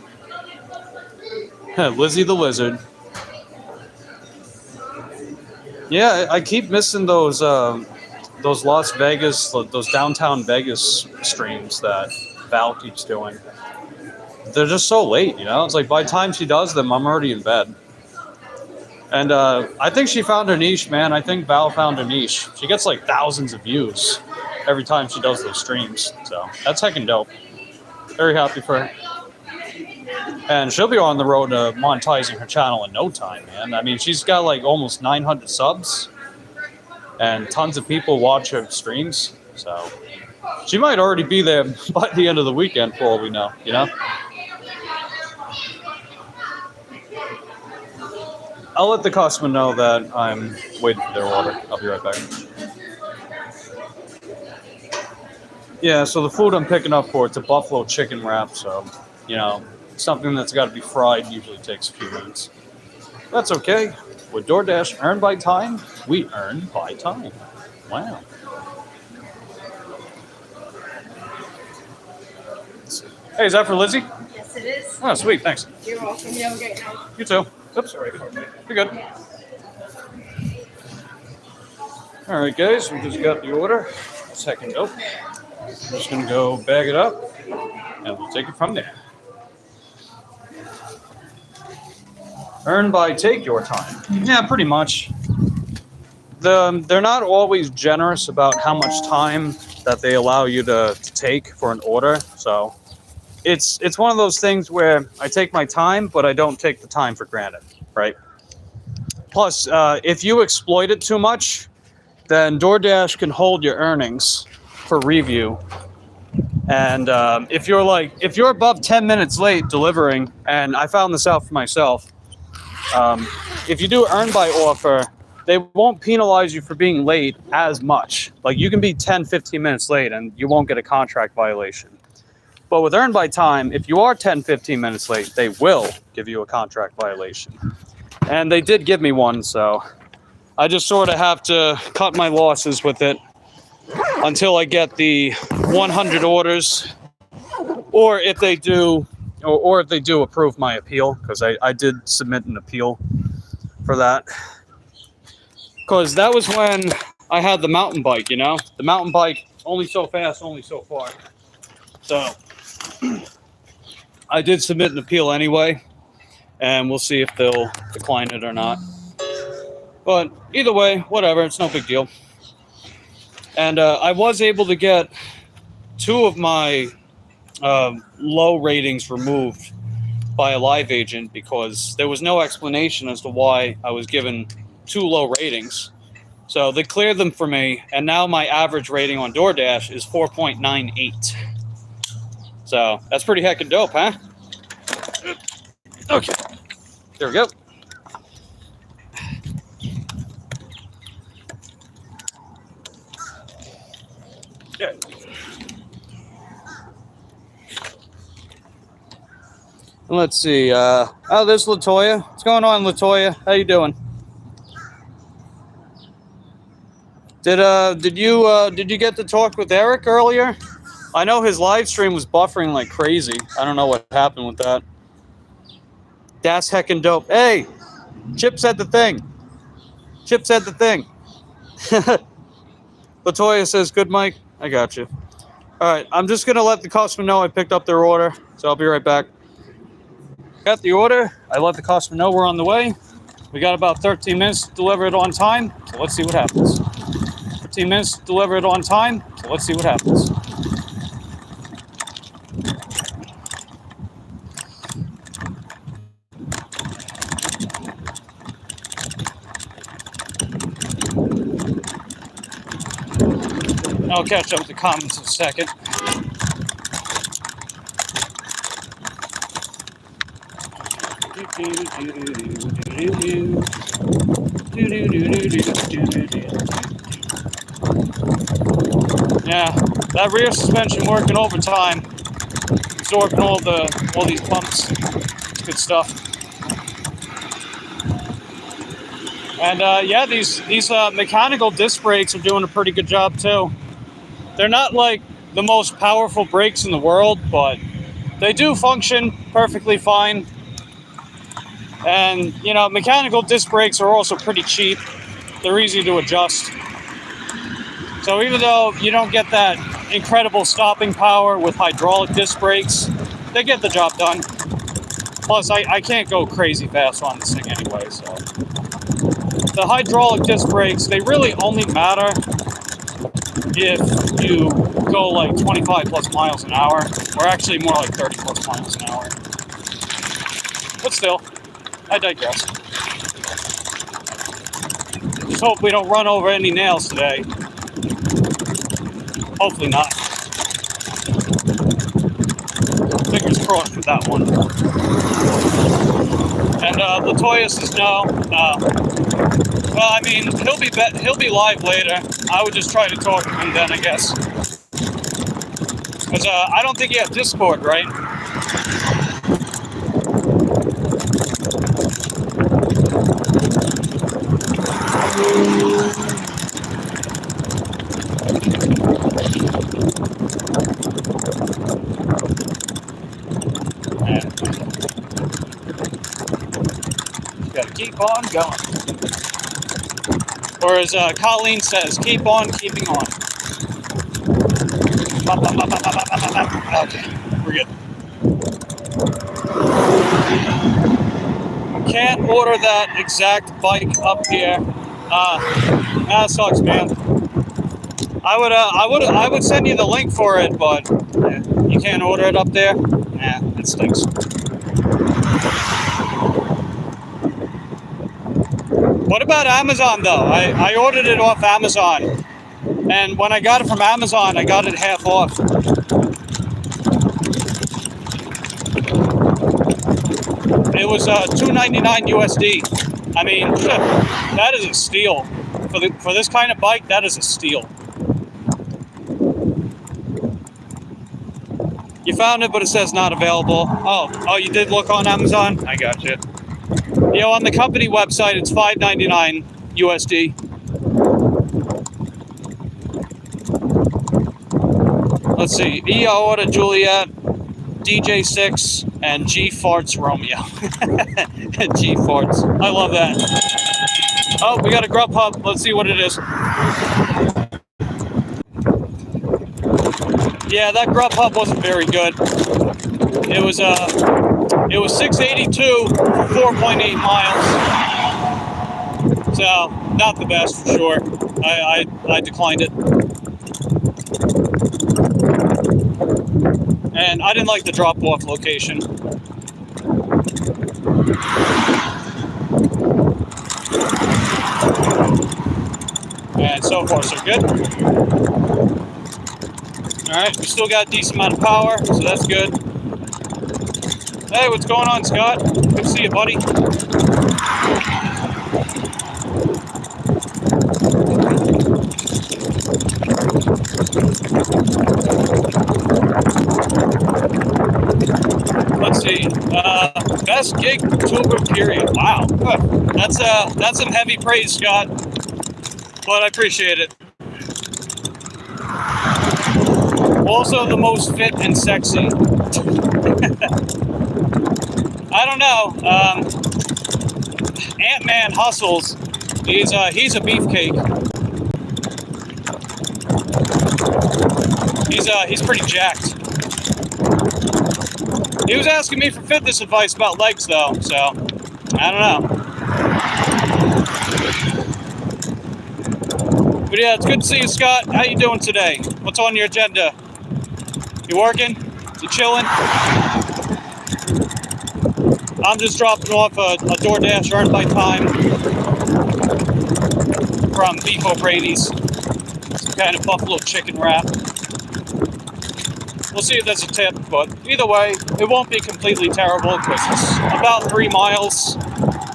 Lizzie the Lizard. Yeah, I keep missing those Las Vegas, those downtown Vegas streams that Val keeps doing. They're just so late, you know? It's like by the time she does them, I'm already in bed. And I think she found her niche, man. I think Val found her niche. She gets like thousands of views every time she does those streams. So that's heckin' dope. Very happy for her. And she'll be on the road to monetizing her channel in no time, man. I mean, she's got like almost 900 subs. And tons of people watch her streams. So she might already be there by the end of the weekend for all we know, you know? I'll let the customer know that I'm waiting for their order. I'll be right back. Yeah, so the food I'm picking up for, it's a buffalo chicken wrap. So, you know, something that's got to be fried usually takes a few minutes. That's okay. With DoorDash, earn by time, we earn by time. Wow. Hey, is that for Lizzie? Yes, it is. Oh, sweet, thanks. You're welcome. You have a great night. You too. Oops, sorry. You're good. All right, guys, we just got the order. Second dope. I'm just going to go bag it up, and we'll take it from there. Earn by take your time. Yeah, pretty much. They're not always generous about how much time that they allow you to take for an order. So it's one of those things where I take my time, but I don't take the time for granted, right? Plus, if you exploit it too much, then DoorDash can hold your earnings for review. And if you're above 10 minutes late delivering, and I found this out for myself, if you do earn by offer, they won't penalize you for being late as much. Like you can be 10, 15 minutes late and you won't get a contract violation. But with earn by time, if you are 10, 15 minutes late, they will give you a contract violation. And they did give me one, so I just sort of have to cut my losses with it until I get the 100 orders, or if they do approve my appeal, because I did submit an appeal for that. Because that was when I had the mountain bike, you know? The mountain bike, only so fast, only so far. So I did submit an appeal anyway, and we'll see if they'll decline it or not. But either way, whatever, it's no big deal. And I was able to get 2 of my low ratings removed by a live agent because there was no explanation as to why I was given 2 low ratings. So they cleared them for me, and now my average rating on DoorDash is 4.98. So that's pretty heckin' dope, huh? Okay, there we go. Yeah. Let's see. Oh, there's Latoya. What's going on, Latoya? How you doing? Did you get to talk with Eric earlier? I know his live stream was buffering like crazy. I don't know what happened with that. That's heckin' dope. Hey, Chip said the thing. Chip said the thing. Latoya says, good, Mike. I got you. All right, I'm just going to let the customer know I picked up their order, so I'll be right back. Got the order. I let the customer know we're on the way. We got about 13 minutes to deliver it on time, so let's see what happens. 13 minutes to deliver it on time, so let's see what happens. I'll catch up with the comments in a second. Yeah, that rear suspension working overtime, absorbing all these bumps. It's good stuff. And yeah, these mechanical disc brakes are doing a pretty good job too. They're not like the most powerful brakes in the world, but they do function perfectly fine. And you know, mechanical disc brakes are also pretty cheap. They're easy to adjust. So even though you don't get that incredible stopping power with hydraulic disc brakes, they get the job done. Plus, I can't go crazy fast on this thing anyway, so. The hydraulic disc brakes, they really only matter if you go like 25 plus miles an hour, or actually more like 30 plus miles an hour. But still, I digress. Just hope we don't run over any nails today. Hopefully not. Fingers crossed with that one. And Latoya says no. Well, I mean, he'll be live later. I would just try to talk to him then, I guess. Because I don't think you have Discord, right? Gotta keep on going. Or as Colleen says, keep on keeping on. Okay, we're good. Can't order that exact bike up here. That sucks, man. I would send you the link for it, but you can't order it up there. It stinks. What about Amazon though? I ordered it off Amazon, and when I got it from Amazon, I got it half off. It was $2.99 USD. I mean, that is a steal for this kind of bike. That is a steal. You found it, but it says not available. Oh, you did look on Amazon? I got you. You know, on the company website, it's $5.99 USD. Let's see. Iota Juliet, DJ6, and G Farts Romeo. G Farts. I love that. Oh, we got a Grubhub. Let's see what it is. Yeah, that Grubhub wasn't very good. It was $6.82 for 4.8 miles. So not the best for sure. I declined it. And I didn't like the drop-off location. And so far so good. Alright, we still got a decent amount of power, so that's good. Hey, what's going on, Scott? Good to see you, buddy. Let's see. Best gig tuber period. Wow. That's some heavy praise, Scott. But I appreciate it. Also the most fit and sexy. I don't know. Ant-Man hustles. He's a beefcake. He's pretty jacked. He was asking me for fitness advice about legs though, so I don't know. But yeah, it's good to see you, Scott. How you doing today? What's on your agenda? You working? You chilling? I'm just dropping off a DoorDash earned by time from Beef O'Brady's. Some kind of buffalo chicken wrap. We'll see if there's a tip, but either way, it won't be completely terrible because it's about 3 miles,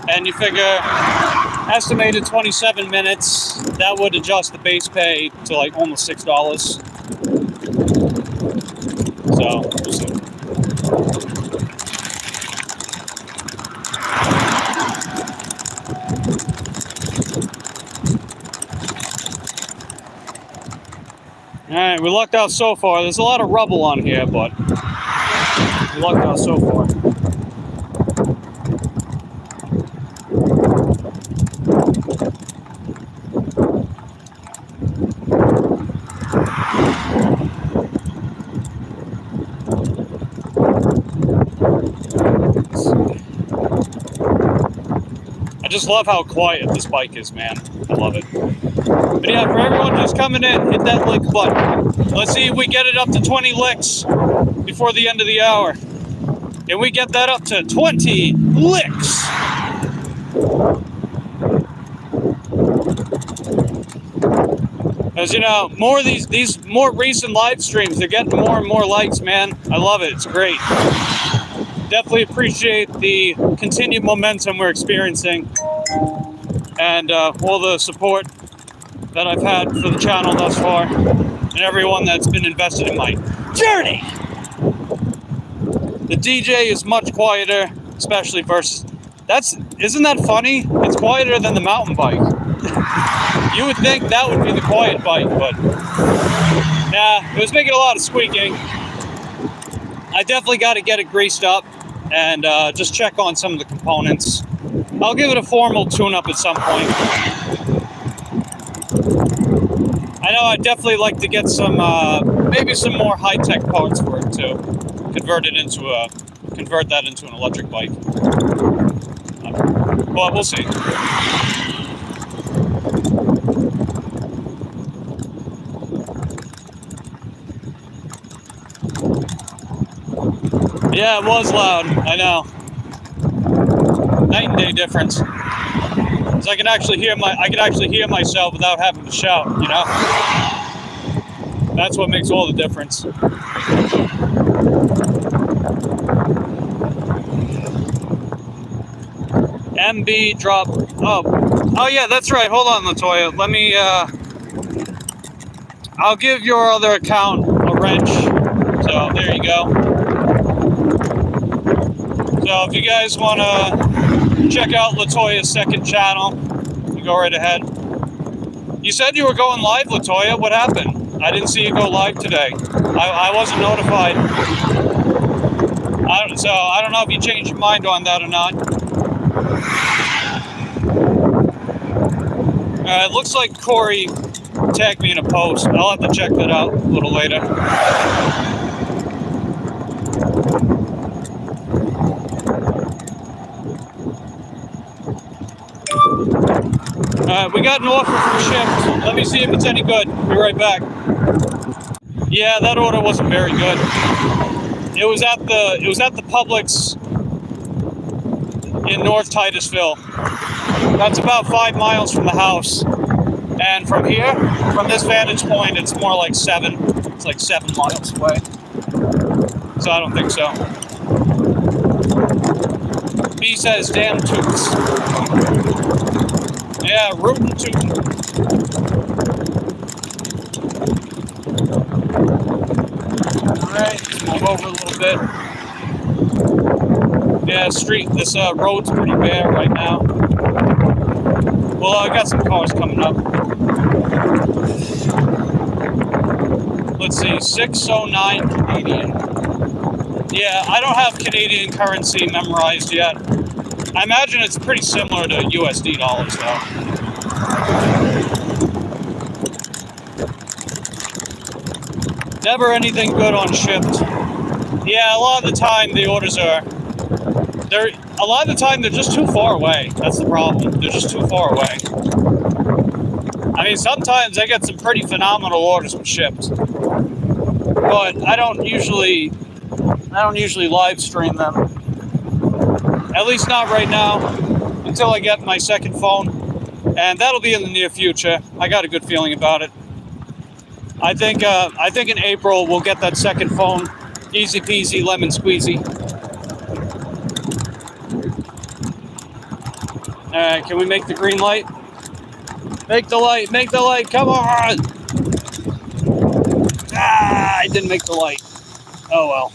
and you figure estimated 27 minutes, that would adjust the base pay to like almost $6. So, we'll see. Alright, we lucked out so far. There's a lot of rubble on here, but we lucked out so far. I just love how quiet this bike is, man. I love it. But yeah, for everyone just coming in, hit that lick button. Let's see if we get it up to 20 licks before the end of the hour. And we get that up to 20 licks. As you know, more of these more recent live streams, they're getting more and more likes, man. I love it. It's great. Definitely appreciate the continued momentum we're experiencing and all the support that I've had for the channel thus far and everyone that's been invested in my journey. The DJ is much quieter, especially versus... Isn't that funny? It's quieter than the mountain bike. You would think that would be the quiet bike, but nah, it was making a lot of squeaking. I definitely got to get it greased up and just check on some of the components. I'll give it a formal tune-up at some point. I know I'd definitely like to get some, maybe some more high-tech parts for it too. Convert that into an electric bike. But we'll see. Yeah, it was loud. I know. Night and day difference. Because I can actually hear myself without having to shout. You know. That's what makes all the difference. MB drop. Oh yeah, that's right. Hold on, Latoya. Let me. I'll give your other account a wrench. So there you go. So if you guys want to check out Latoya's second channel, you go right ahead. You said you were going live, Latoya. What happened? I didn't see you go live today. I wasn't notified. So I don't know if you changed your mind on that or not. It looks like Corey tagged me in a post. I'll have to check that out a little later. We got an offer from Shift. Let me see if it's any good. Be right back. Yeah, that order wasn't very good. It was at the Publix in North Titusville. That's about 5 miles from the house. And from here, from this vantage point, it's more like 7. It's like 7 miles away. So I don't think so. B says, damn toots. Yeah, rootin' tootin'. Alright, move over a little bit. Yeah, this road's pretty bare right now. Well, I got some cars coming up. Let's see, 609 Canadian. Yeah, I don't have Canadian currency memorized yet. I imagine it's pretty similar to USD dollars, though. Never anything good on Shipped. Yeah, a lot of the time the orders are... they're just too far away. That's the problem. They're just too far away. I mean, sometimes I get some pretty phenomenal orders with Shipped. But I don't usually live stream them. At least not right now, until I get my second phone. And that'll be in the near future. I got a good feeling about it. I think in April we'll get that second phone. Easy peasy, lemon squeezy. Alright, can we make the green light? Make the light, come on! Ah, I didn't make the light. Oh well,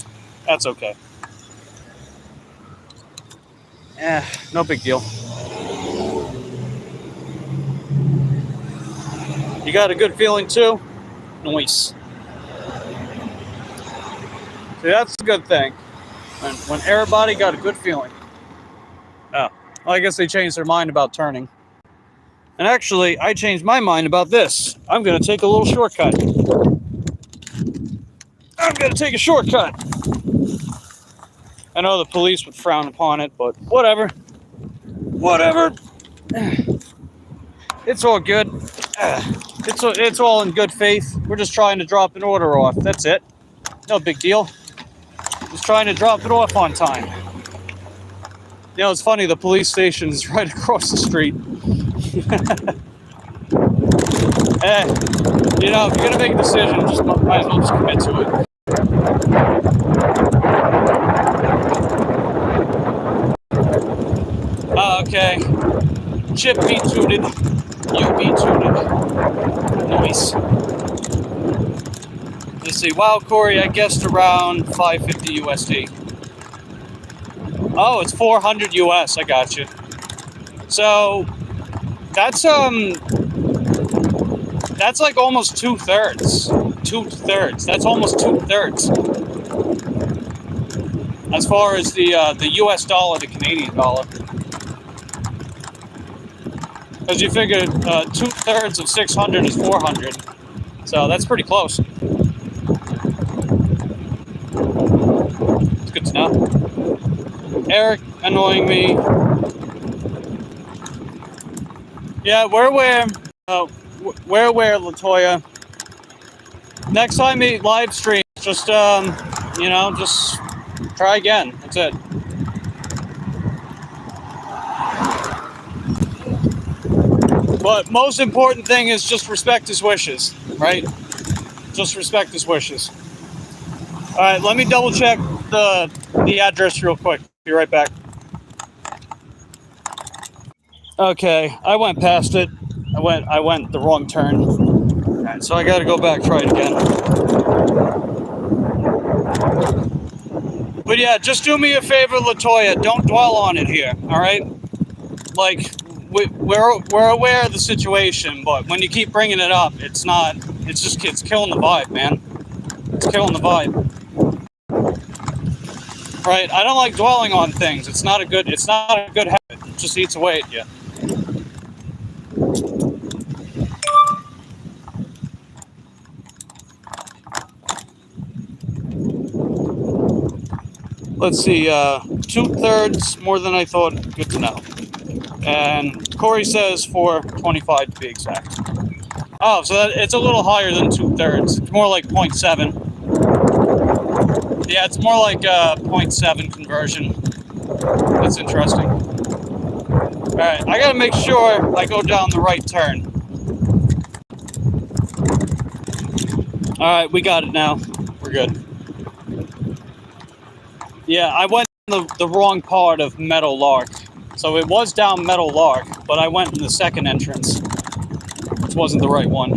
that's okay. No big deal. You got a good feeling too? Nice. See, that's a good thing. When everybody got a good feeling. Oh, well, I guess they changed their mind about turning. And actually, I changed my mind about this. I'm going to take a little shortcut. I'm going to take a shortcut. I know the police would frown upon it, but whatever. Whatever. It's all good. It's all in good faith. We're just trying to drop an order off. That's it. No big deal. Just trying to drop it off on time. You know, it's funny, the police station is right across the street. You know, if you're going to make a decision, just might as well just commit to it. Okay. Chip be tooted. You be tooted. Nice. Let's see. Wow, Corey, I guessed around 550 USD. Oh, it's 400 US. I got you. So that's like almost 2/3. 2/3. That's almost 2/3. As far as the US dollar to Canadian dollar. Because you figured 2/3 of 600 is 400. So that's pretty close. It's good to know. Eric annoying me. Yeah, we're aware, Latoya. Next time we live stream, just you know, just try again. That's it. But most important thing is just respect his wishes, right? Just respect his wishes. All right, let me double check the address real quick. Be right back. Okay, I went past it. I went the wrong turn. All right, so I got to go back, try it again. But yeah, just do me a favor, Latoya. Don't dwell on it here. All right? Like we're aware of the situation, but when you keep bringing it up, it's killing the vibe, man. It's killing the vibe. Right? I don't like dwelling on things. It's not a good habit. It just eats away at you. Let's see, 2/3 more than I thought. Good to know. And Corey says 425 to be exact. Oh, so it's a little higher than 2/3. It's more like 0.7. Yeah, it's more like a 0.7 conversion. That's interesting. All right, I gotta make sure I go down the right turn. All right, we got it now. We're good. Yeah, I went in the wrong part of Meadow Lark. So it was down Meadow Lark, but I went in the second entrance, which wasn't the right one.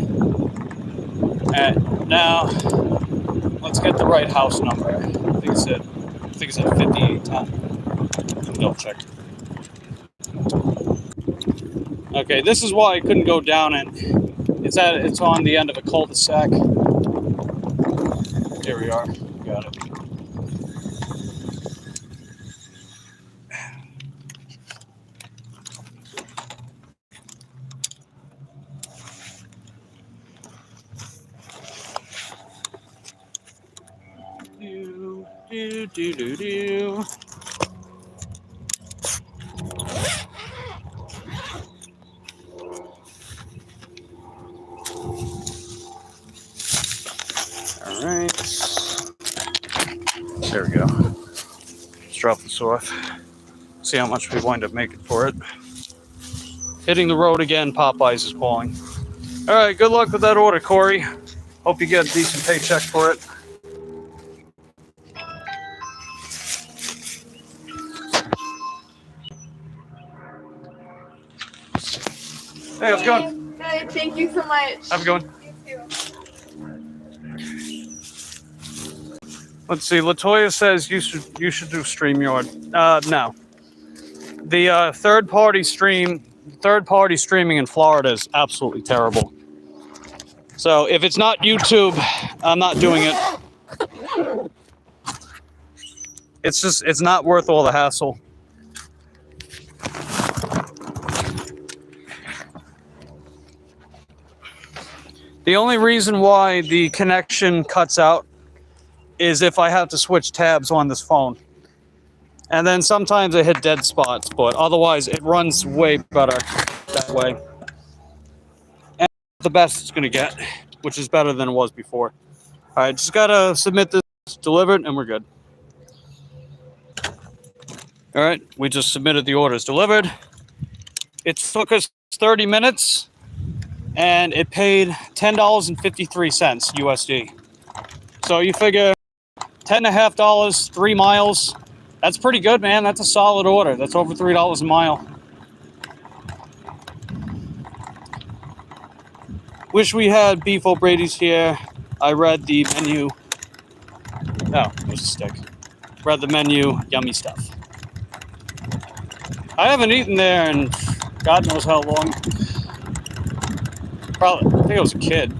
All right, now let's get the right house number. I think it's at 5810. Double check. Okay, this is why I couldn't go down it. It's on the end of a cul-de-sac. Here we are. Got it. Do. All right. There we go. Let's drop this off. See how much we wind up making for it. Hitting the road again. Popeyes is calling. All right. Good luck with that order, Corey. Hope you get a decent paycheck for it. Hey, how's it going? Hey, thank you so much. How's it going? Let's see. Latoya says you should do StreamYard. No. The third-party streaming in Florida is absolutely terrible. So if it's not YouTube, I'm not doing it. it's not worth all the hassle. The only reason why the connection cuts out is if I have to switch tabs on this phone. And then sometimes I hit dead spots, but otherwise it runs way better that way. And the best it's gonna get, which is better than it was before. All right, just gotta submit this delivered and we're good. All right, we just submitted the orders delivered. It took us 30 minutes and it paid $10.53 USD. So you figure $10.50, 3 miles. That's pretty good, man. That's a solid order. That's over $3 a mile. Wish we had beef O'Brady's here. I read the menu. Oh, there's a stick. Read the menu. Yummy stuff. I haven't eaten there in God knows how long. Probably, I think I was a kid.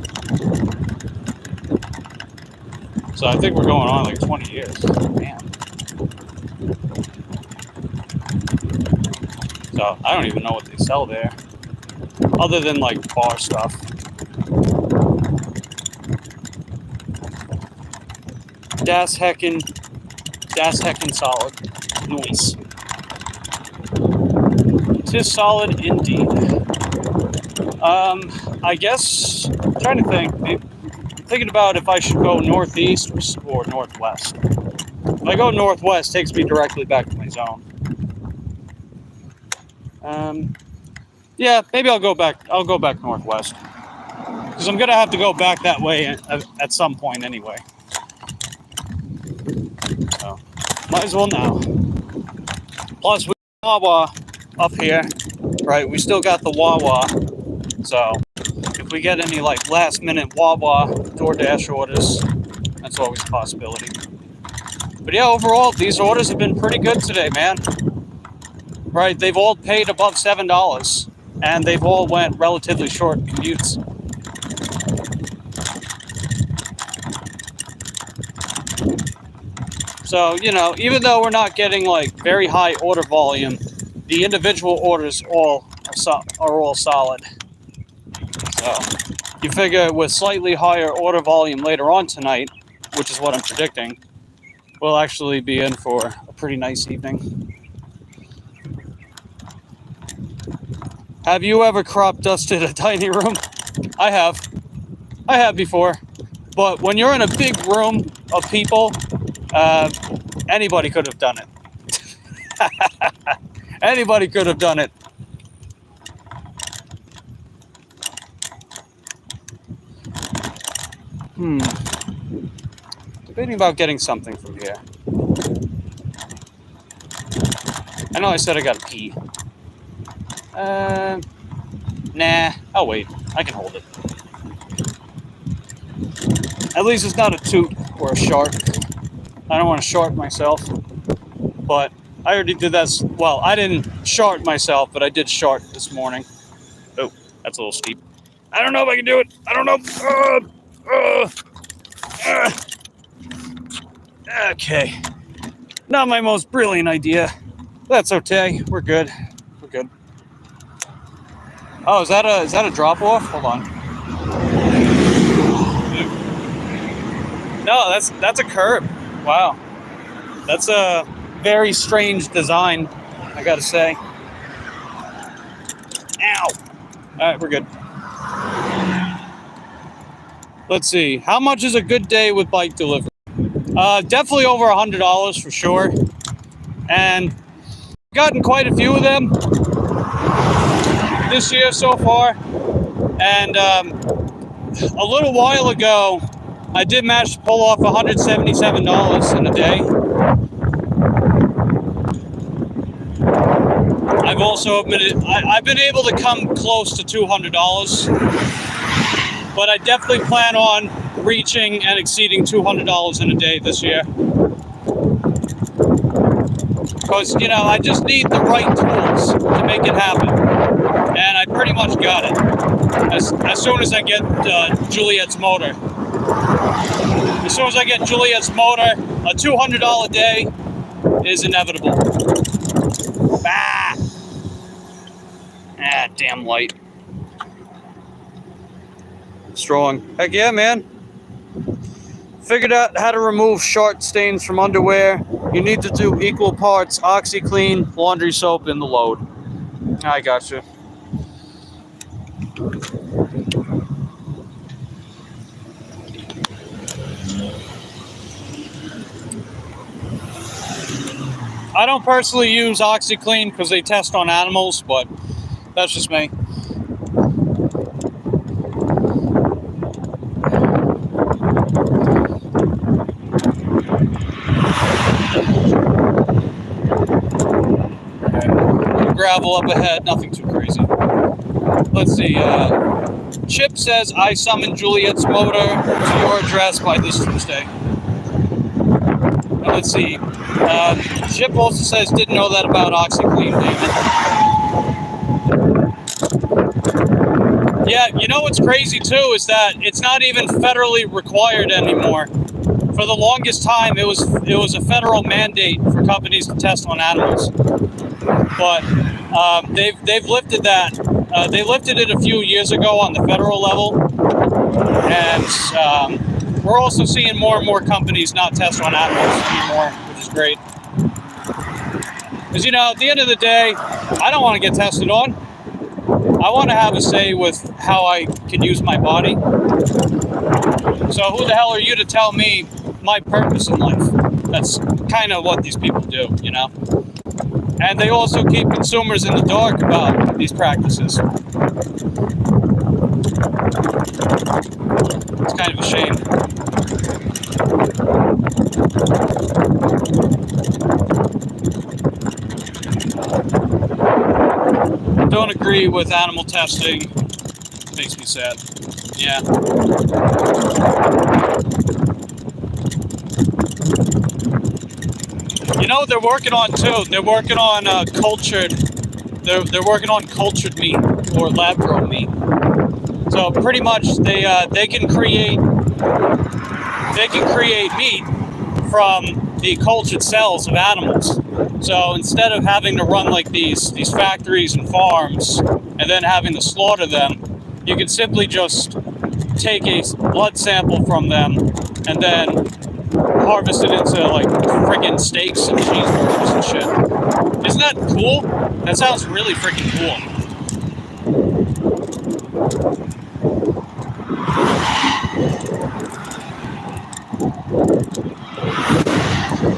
So I think we're going on like 20 years. Man. So I don't even know what they sell there. Other than like bar stuff. Das Heckin solid. Nice. Tis solid indeed. I guess, I'm trying to think. I'm thinking about if I should go northeast or northwest. If I go northwest, it takes me directly back to my zone. Yeah, maybe I'll go back northwest. Because I'm going to have to go back that way at some point anyway. So, might as well now. Plus, we got Wawa up here, right? We still got the Wawa. So, if we get any like last minute Wawa DoorDash orders, that's always a possibility. But yeah, overall, these orders have been pretty good today, man. Right, they've all paid above $7, and they've all went relatively short commutes. So, you know, even though we're not getting like very high order volume, the individual orders are all solid. So, you figure with slightly higher order volume later on tonight, which is what I'm predicting, we'll actually be in for a pretty nice evening. Have you ever crop dusted a tiny room? I have. I have before. But when you're in a big room of people, anybody could have done it. Anybody could have done it. Debating about getting something from here. I know I said I gotta pee. Nah, I'll wait. I can hold it. At least it's not a toot or a shark. I don't want to shart myself. But I already did that. Well, I didn't shart myself, but I did shart this morning. Oh, that's a little steep. I don't know if I can do it. I don't know. Okay. Not my most brilliant idea. That's okay. We're good. We're good. Oh, is that a drop off? Hold on. No, that's a curb. Wow. That's a very strange design, I gotta say. Ow. Alright, we're good. Let's see. How much is a good day with bike delivery? Definitely over $100 for sure. And I've gotten quite a few of them this year so far. And a little while ago, I did manage to pull off $177 in a day. I've also admitted I've been able to come close to $200, but I definitely plan on reaching and exceeding $200 in a day this year. Because, you know, I just need the right tools to make it happen. And I pretty much got it. As soon as I get Juliet's motor. As soon as I get Juliet's motor, a $200 day, is inevitable. Ah! Ah, damn light. Strong. Heck yeah, man. Figured out how to remove short stains from underwear. You need to do equal parts OxyClean, laundry soap, in the load. I got you. I don't personally use OxyClean because they test on animals, but that's just me. Gravel up ahead, nothing too crazy. Let's see. Chip says, I summoned Juliet's motor to your address by this Tuesday. Let's see. Chip also says, didn't know that about OxyClean, David. Yeah, you know what's crazy too is that it's not even federally required anymore. For the longest time, it was a federal mandate for companies to test on animals. But they've lifted that. They lifted it a few years ago on the federal level, and we're also seeing more and more companies not test on animals anymore, which is great. Because, you know, at the end of the day, I don't want to get tested on. I want to have a say with how I can use my body. So who the hell are you to tell me my purpose in life? That's kind of what these people do, you know? And they also keep consumers in the dark about these practices. It's kind of a shame. Don't agree with animal testing. Makes me sad. Yeah. You know what they're working on too? They're working on cultured. They're working on cultured meat or lab grown meat. So pretty much they can create meat from the cultured cells of animals. So instead of having to run like these factories and farms and then having to slaughter them, you can simply just take a blood sample from them and then harvest it into like friggin' steaks and cheeseburgers and shit. Isn't that cool? That sounds really freaking cool.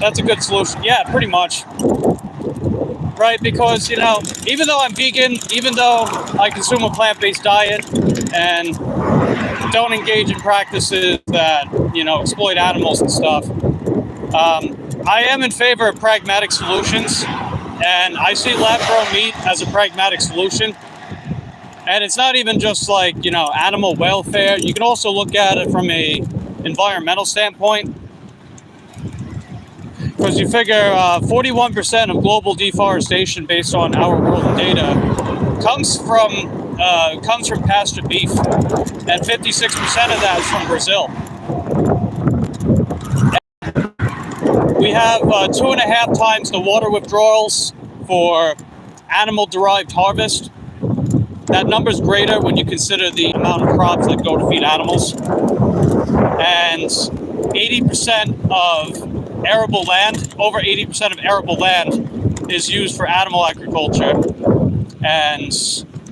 That's a good solution. Yeah, pretty much. Right, because, you know, even though I'm vegan, even though I consume a plant-based diet and don't engage in practices that, you know, exploit animals and stuff, I am in favor of pragmatic solutions, and I see lab-grown meat as a pragmatic solution. And it's not even just like, you know, animal welfare. You can also look at it from a environmental standpoint. Because you figure 41% of global deforestation, based on our world data, comes from pasture beef, and 56% of that is from Brazil. We have 2.5 times the water withdrawals for animal-derived harvest. That number's greater when you consider the amount of crops that go to feed animals. And 80% of arable land, over 80% of arable land is used for animal agriculture, and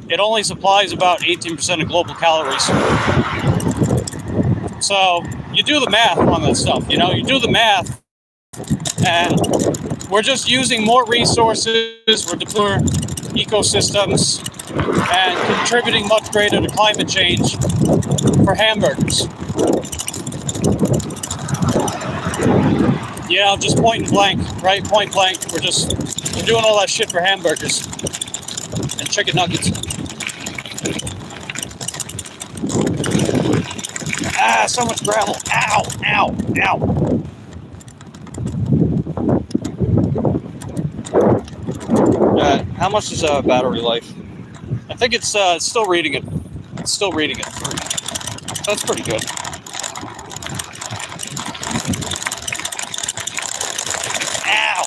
it only supplies about 18% of global calories. So you do the math on that stuff, you know, you do the math, and we're just using more resources, we're deploying ecosystems, and contributing much greater to climate change for hamburgers. You know, just point and blank, right? Point blank. We're doing all that shit for hamburgers and chicken nuggets. Ah, so much gravel. Ow, ow, ow. How much is battery life? I think it's still reading it. It's still reading it. That's pretty good. Ow!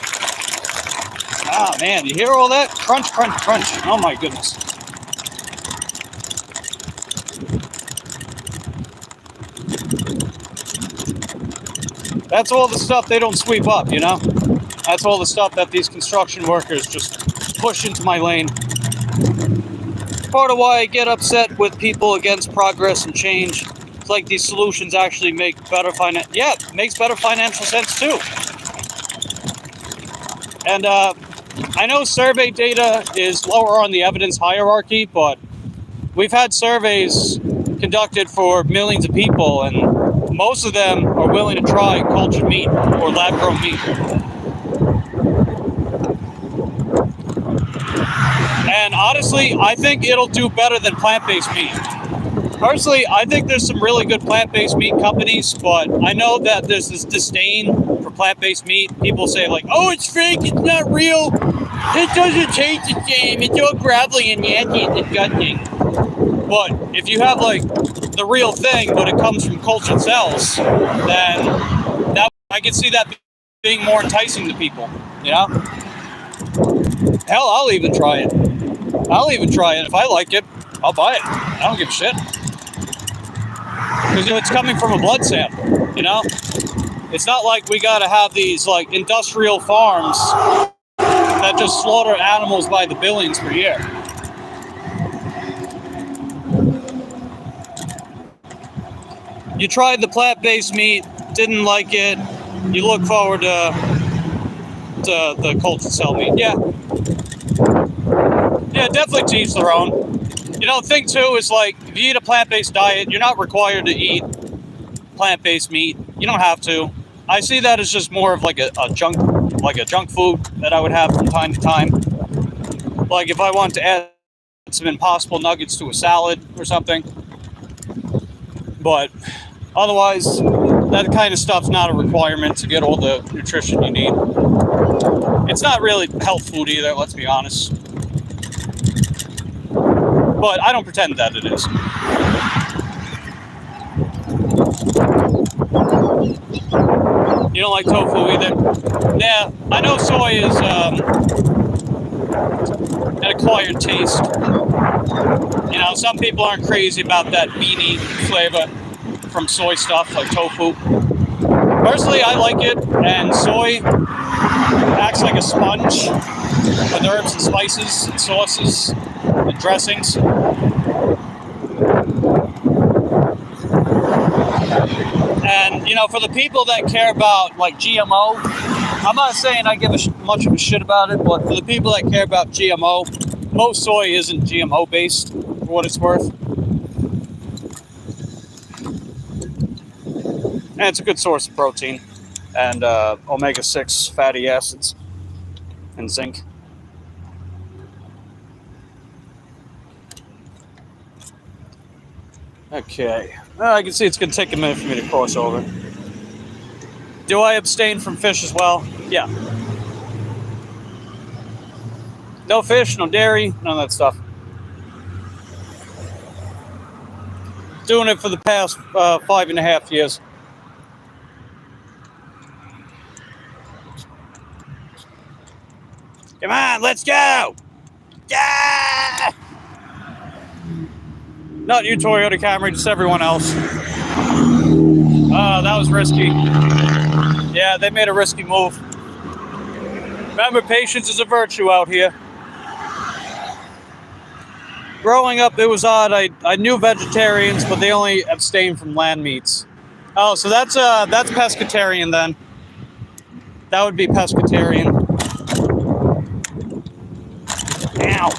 Man, you hear all that? Crunch, crunch, crunch. Oh my goodness. That's all the stuff they don't sweep up, you know? That's all the stuff that these construction workers just push into my lane. Part of why I get upset with people against progress and change. It's like these solutions actually make better it makes better financial sense too. And I know survey data is lower on the evidence hierarchy, but we've had surveys conducted for millions of people, and most of them are willing to try cultured meat or lab-grown meat. And honestly, I think it'll do better than plant-based meat. Personally, I think there's some really good plant-based meat companies, but I know that there's this disdain for plant-based meat. People say like, oh, it's fake, it's not real, it doesn't taste the same, it's all gravelly and yanky and disgusting. But if you have like the real thing, but it comes from cultured cells, then that I can see that being more enticing to people, you know? Hell, I'll even try it. If I like it, I'll buy it. I don't give a shit. Because it's coming from a blood sample, you know? It's not like we gotta have these like industrial farms that just slaughter animals by the billions per year. You tried the plant-based meat, didn't like it, you look forward to the cultured cell meat. Yeah, definitely to each their own. You know, the thing too is like, if you eat a plant-based diet, you're not required to eat plant-based meat. You don't have to. I see that as just more of like a junk food that I would have from time to time. Like if I want to add some Impossible nuggets to a salad or something. But otherwise, that kind of stuff's not a requirement to get all the nutrition you need. It's not really health food either, let's be honest. But I don't pretend that it is. You don't like tofu either? Yeah, I know soy is an acquired taste. You know, some people aren't crazy about that beany flavor from soy stuff like tofu. Personally, I like it, and soy acts like a sponge with herbs and spices and sauces and dressings. And, you know, for the people that care about, like, GMO, I'm not saying I give much of a shit about it, but for the people that care about GMO, most soy isn't GMO-based, for what it's worth. And it's a good source of protein and omega-6 fatty acids and zinc. Okay. I can see it's going to take a minute for me to cross over. Do I abstain from fish as well? Yeah. No fish, no dairy, none of that stuff. Doing it for the past 5.5 years. Come on, let's go! Yeah! Not you, Toyota Camry, just everyone else. Oh, that was risky. Yeah, they made a risky move. Remember, patience is a virtue out here. Growing up, it was odd. I knew vegetarians, but they only abstained from land meats. Oh, so that's pescatarian then. That would be pescatarian. Ow.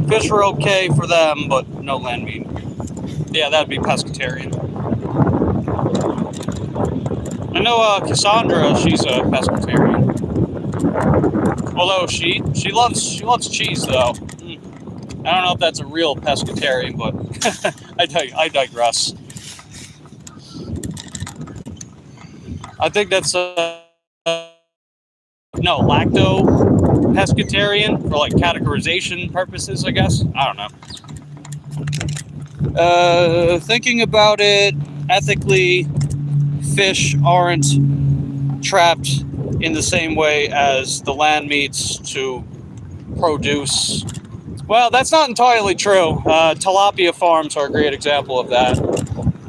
Fish are okay for them, but no land meat. Yeah, that'd be pescatarian. I know Cassandra, she's a pescatarian. Although she loves cheese though. I don't know if that's a real pescatarian, but I digress. I think that's no, lacto pescatarian for like categorization purposes, I guess. I don't know. Thinking about it ethically, fish aren't trapped in the same way as the land meats to produce. Well, that's not entirely true. Tilapia farms are a great example of that.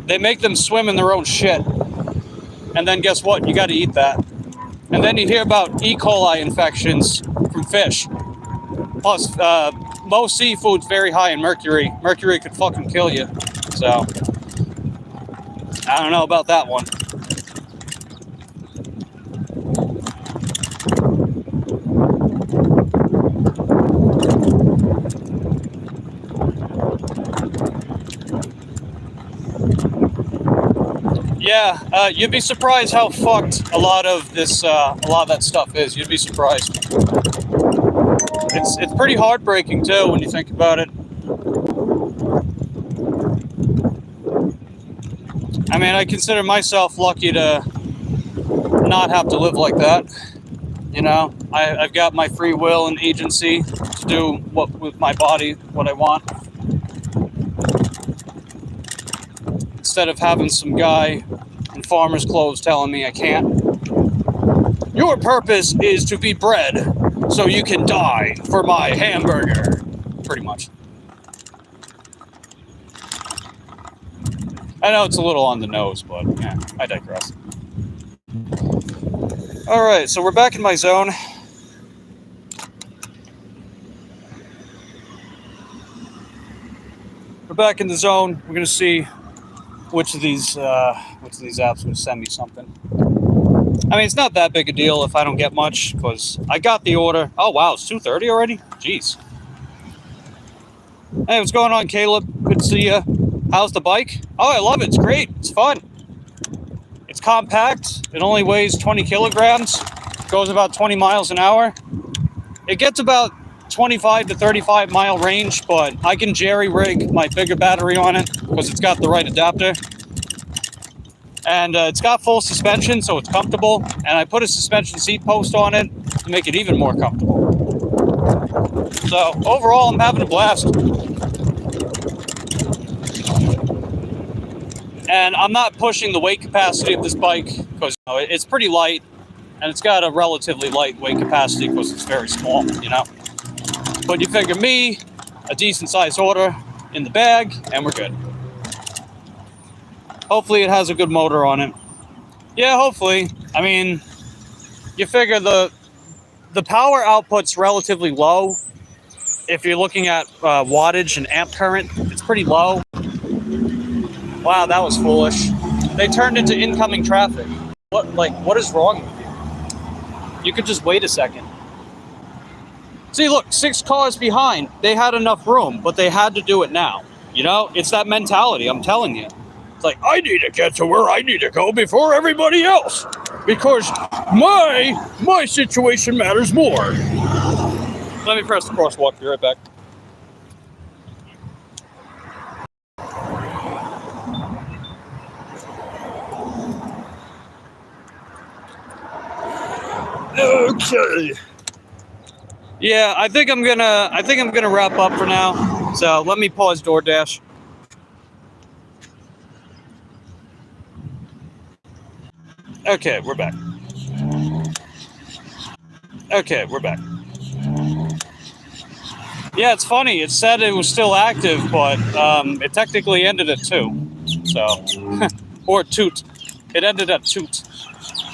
They make them swim in their own shit. And then guess what? You got to eat that. And then you hear about E. coli infections from fish. Plus, most seafood's very high in mercury. Mercury could fucking kill you. So, I don't know about that one. Yeah, you'd be surprised how fucked a lot of that stuff is. You'd be surprised. It's pretty heartbreaking too when you think about it. I mean, I consider myself lucky to not have to live like that. You know, I've got my free will and agency to do with my body what I want. Instead of having some guy in farmer's clothes telling me I can't. Your purpose is to be bred so you can die for my hamburger. Pretty much. I know it's a little on the nose, but yeah, I digress. Alright, so we're back in my zone. We're back in the zone. We're gonna see which of these apps will send me something. I mean, it's not that big a deal if I don't get much, because I got the order. Oh wow, it's 2:30 already? Jeez. Hey, what's going on, Caleb? Good to see you. How's the bike? Oh, I love it. It's great. It's fun. It's compact. It only weighs 20 kilograms. Goes about 20 miles an hour. It gets about 25 to 35 mile range, but I can jerry rig my bigger battery on it because it's got the right adapter. And it's got full suspension, so it's comfortable. And I put a suspension seat post on it to make it even more comfortable. So overall, I'm having a blast. And I'm not pushing the weight capacity of this bike because it's pretty light, and it's got a relatively light weight capacity because it's very small, you know. But you figure me, a decent sized order in the bag, and we're good. Hopefully it has a good motor on it. Yeah, hopefully. I mean, you figure the power output's relatively low. If you're looking at wattage and amp current, it's pretty low. Wow, that was foolish. They turned into incoming traffic. What is wrong with you? You could just wait a second. See, look, 6 cars behind. They had enough room, but they had to do it now. You know, it's that mentality, I'm telling you. It's like, I need to get to where I need to go before everybody else. Because my situation matters more. Let me press the crosswalk, be right back. Okay. Yeah, I think I'm gonna wrap up for now. So let me pause DoorDash. Okay, we're back. Okay, we're back. Yeah, it's funny. It said it was still active, but it technically ended at 2. So, or toot. It ended at toot.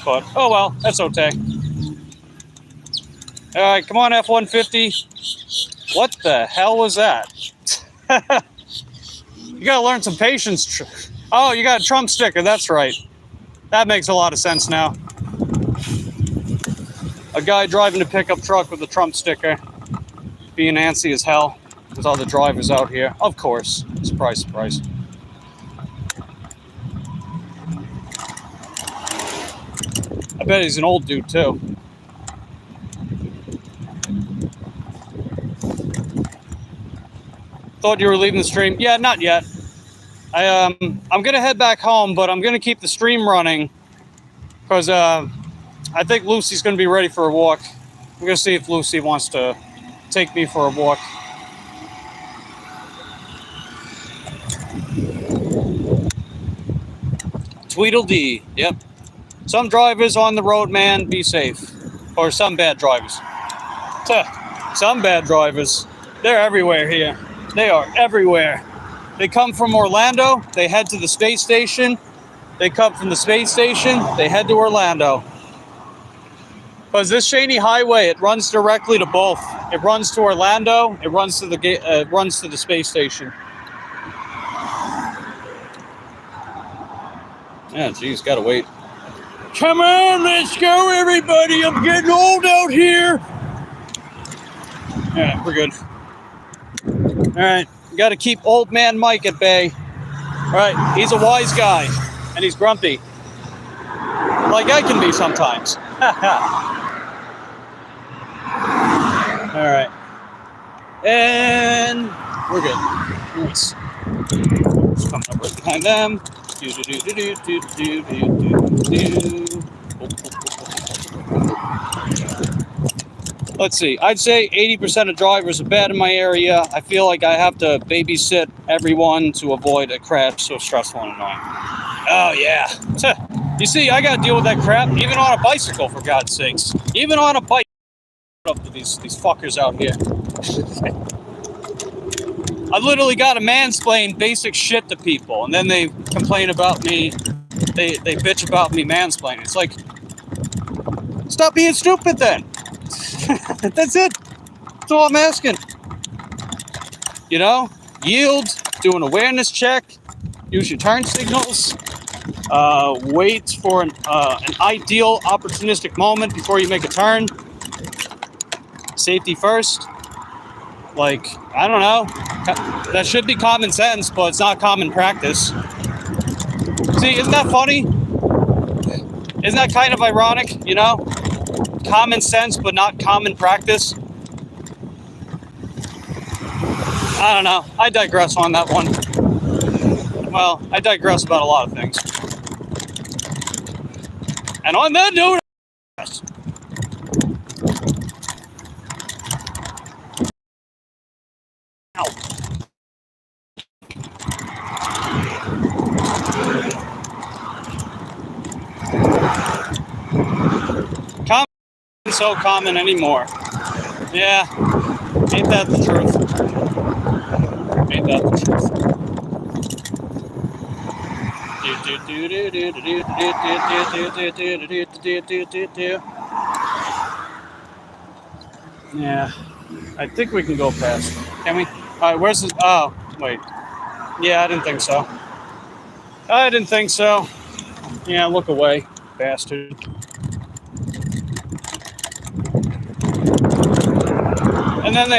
But oh well, that's okay. All right, come on, F-150. What the hell was that? You gotta learn some patience. Oh, you got a Trump sticker. That's right. That makes a lot of sense now. A guy driving a pickup truck with a Trump sticker. Being antsy as hell with all the drivers out here. Of course. Surprise, surprise. I bet he's an old dude too. Thought you were leaving the stream. Yeah, not yet. I'm gonna head back home, but I'm gonna keep the stream running because I think Lucy's gonna be ready for a walk. We're gonna see if Lucy wants to take me for a walk. Tweedledee. Yep. Some drivers on the road, man, be safe. Or some bad drivers. Some bad drivers. They're everywhere here. They are everywhere. They come from Orlando. They head to the space station. They come from the space station. They head to Orlando. Because this Cheney Highway, it runs directly to both. It runs to Orlando. It runs to the space station. Yeah, geez, gotta wait. Come on, let's go, everybody. I'm getting old out here. Yeah, we're good. All right, gotta keep old man Mike at bay. All right, he's a wise guy, and he's grumpy. Like I can be sometimes. All right. And we're good. Nice. Just coming up right behind them. Let's see. I'd say 80% of drivers are bad in my area. I feel like I have to babysit everyone to avoid a crash so stressful and annoying. Oh, yeah. You see, I got to deal with that crap even on a bicycle, for God's sakes. Even on a bike. Up to these fuckers out here. I literally got to mansplain basic shit to people, and then they complain about me. They bitch about me mansplaining. It's like, stop being stupid then. That's it. That's all I'm asking. You know, yield, do an awareness check, use your turn signals, wait for an ideal opportunistic moment before you make a turn. Safety first. Like, I don't know. That should be common sense, but it's not common practice. See, isn't that funny? Isn't that kind of ironic, you know? Common sense, but not common practice. I don't know. I digress on that one. Well, I digress about a lot of things. And on that note, common isn't so common anymore. Yeah, ain't that the truth? Ain't that the truth? Yeah, I think we can go past. Can we? All right, where's this? Oh, wait. Yeah, I didn't think so. I didn't think so. Yeah, look away, bastard. And then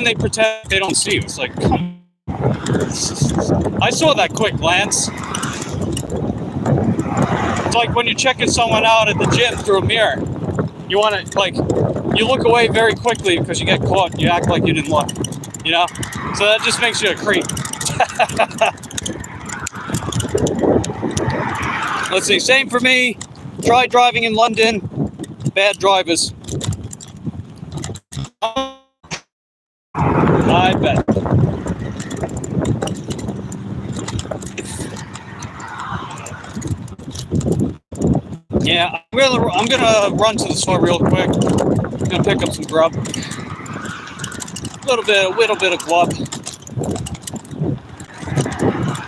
they pretend they don't see you. It's like, come on. I saw that quick glance. It's like when you're checking someone out at the gym through a mirror. You want to, like, you look away very quickly because you get caught. You act like you didn't look, you know? So that just makes you a creep. Let's see, same for me. Try driving in London. Bad drivers. I bet. Yeah, I'm gonna run to the store real quick. I'm gonna pick up some grub. A little bit of glub.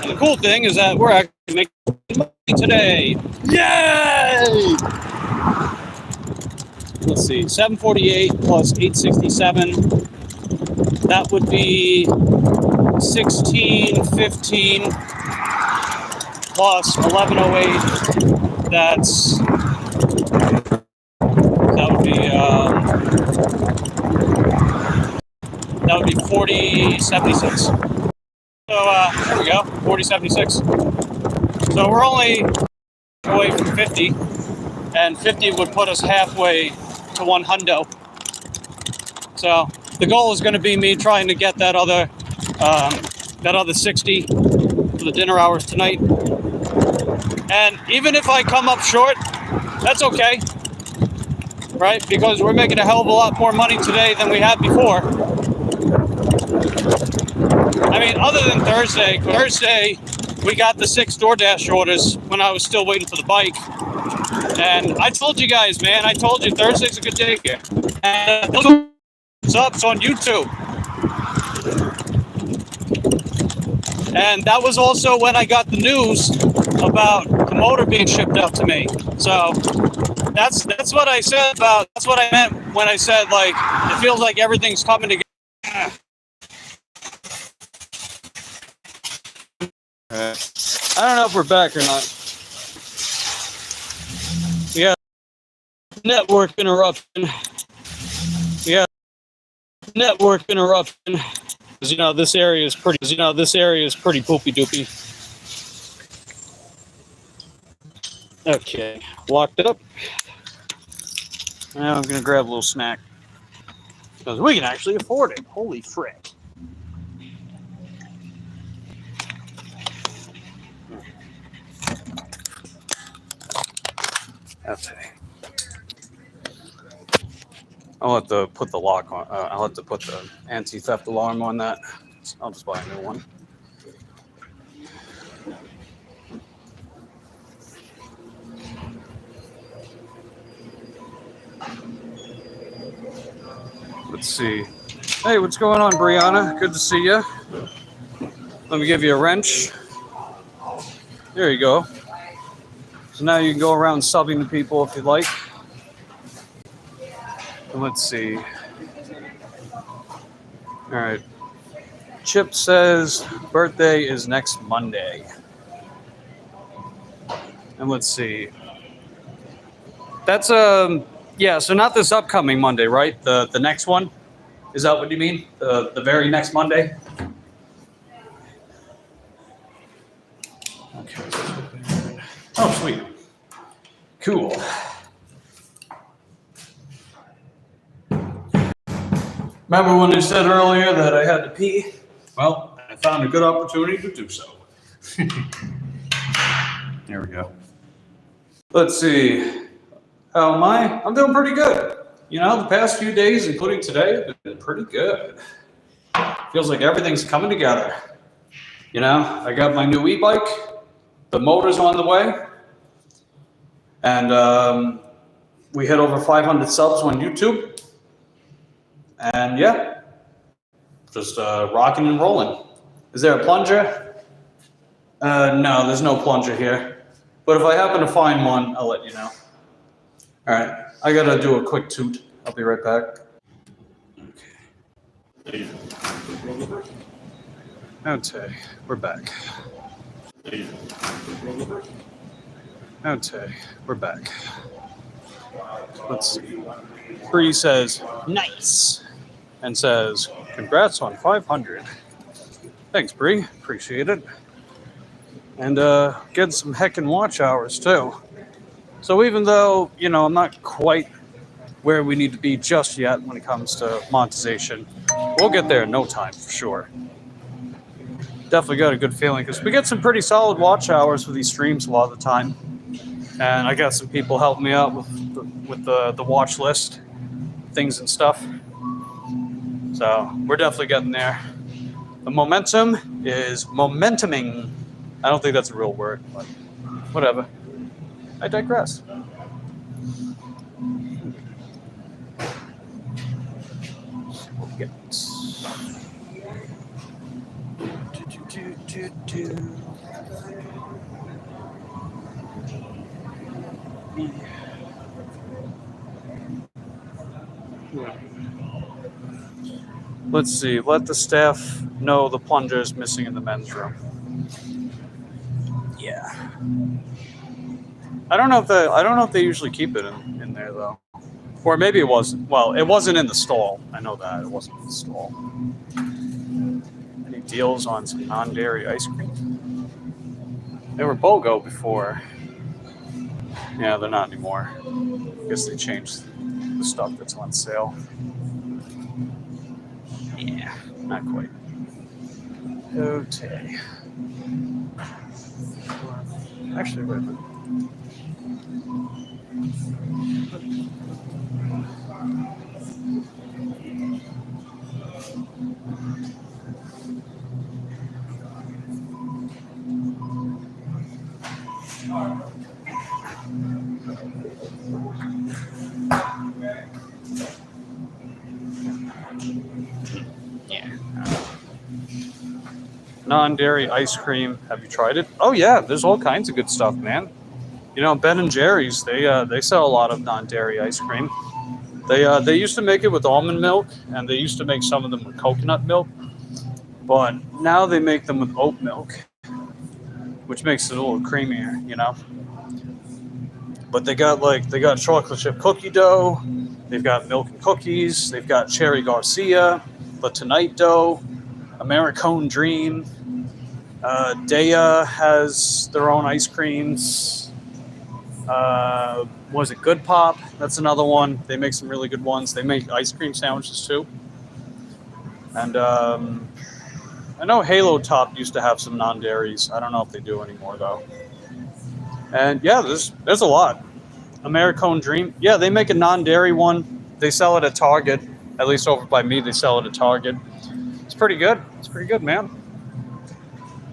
And the cool thing is that we're actually making money today. Yay! Let's see, 748 plus 867. That would be 1615 plus 1108. That would be 4076. So there we go, 4076. So we're only away from 50, and 50 would put us halfway to 100. So the goal is going to be me trying to get that other 60 for the dinner hours tonight. And even if I come up short, that's okay, right? Because we're making a hell of a lot more money today than we had before. I mean, other than Thursday we got the 6 DoorDash orders when I was still waiting for the bike. And I told you guys, man, I told you Thursday's a good day here. And what's up? It's on YouTube. And that was also when I got the news about the motor being shipped out to me. So that's what I said about, that's what I meant when I said, like, it feels like everything's coming together. I don't know if we're back or not. Yeah, network interruption. Yeah, network interruption. Because this area is pretty. This area is pretty poopy doopy. Okay, locked it up. Now I'm gonna grab a little snack because we can actually afford it. Holy frick! Okay. I'll have to put the lock on. I'll have to put the anti-theft alarm on that. I'll just buy a new one. Let's see. Hey, what's going on, Brianna? Good to see you. Let me give you a wrench. There you go. So now you can go around subbing to people if you'd like. And let's see. All right. Chip says birthday is next Monday. And let's see. That's yeah, so not this upcoming Monday, right? The next one? Is that what you mean? The very next Monday? Okay. Oh, sweet. Cool. Remember when I said earlier that I had to pee? Well, I found a good opportunity to do so. There we go. Let's see. How am I? I'm doing pretty good. The past few days, including today, have been pretty good. Feels like everything's coming together. I got my new e-bike. The motor's on the way. And we hit over 500 subs on YouTube. And yeah, just rocking and rolling. Is there a plunger? No, there's no plunger here. But if I happen to find one, I'll let you know. All right, I gotta do a quick toot. I'll be right back. Okay. Okay, we're back. Okay, we're back. Let's see. Bree says, nice. And says, congrats on 500. Thanks, Bree. Appreciate it. And getting some heckin' watch hours, too. So even though, I'm not quite where we need to be just yet when it comes to monetization, we'll get there in no time, for sure. Definitely got a good feeling, because we get some pretty solid watch hours for these streams a lot of the time. And I got some people helping me out with the watch list, things and stuff. So we're definitely getting there. The momentum is momentuming. I don't think that's a real word, but whatever. I digress. We'll get. Let's see. Let the staff know the plunger is missing in the men's room. Yeah. I don't know if they usually keep it in there though, or maybe it wasn't. Well, it wasn't in the stall. I know that it wasn't in the stall. Any deals on some non-dairy ice cream? They were BOGO before. Yeah, they're not anymore. I guess they changed the stuff that's on sale. Yeah, not quite. Okay. Actually, wait a minute. non-dairy ice cream. Have you tried it? Oh yeah, there's all kinds of good stuff, man. You know, Ben and Jerry's, they sell a lot of non-dairy ice cream. They used to make it with almond milk, and they used to make some of them with coconut milk, but now they make them with oat milk, which makes it a little creamier, you know. But they got chocolate chip cookie dough, they've got milk and cookies, they've got Cherry Garcia, the Tonight dough, Americone Dream. Daya has their own ice creams. Was it Good Pop? That's another one. They make some really good ones. They make ice cream sandwiches too. And I know Halo Top used to have some non-dairies. I don't know if they do anymore though. And yeah, there's a lot. Americone Dream. Yeah, they make a non-dairy one. They sell it at Target. At least over by me, they sell it at Target. It's pretty good. It's pretty good, man.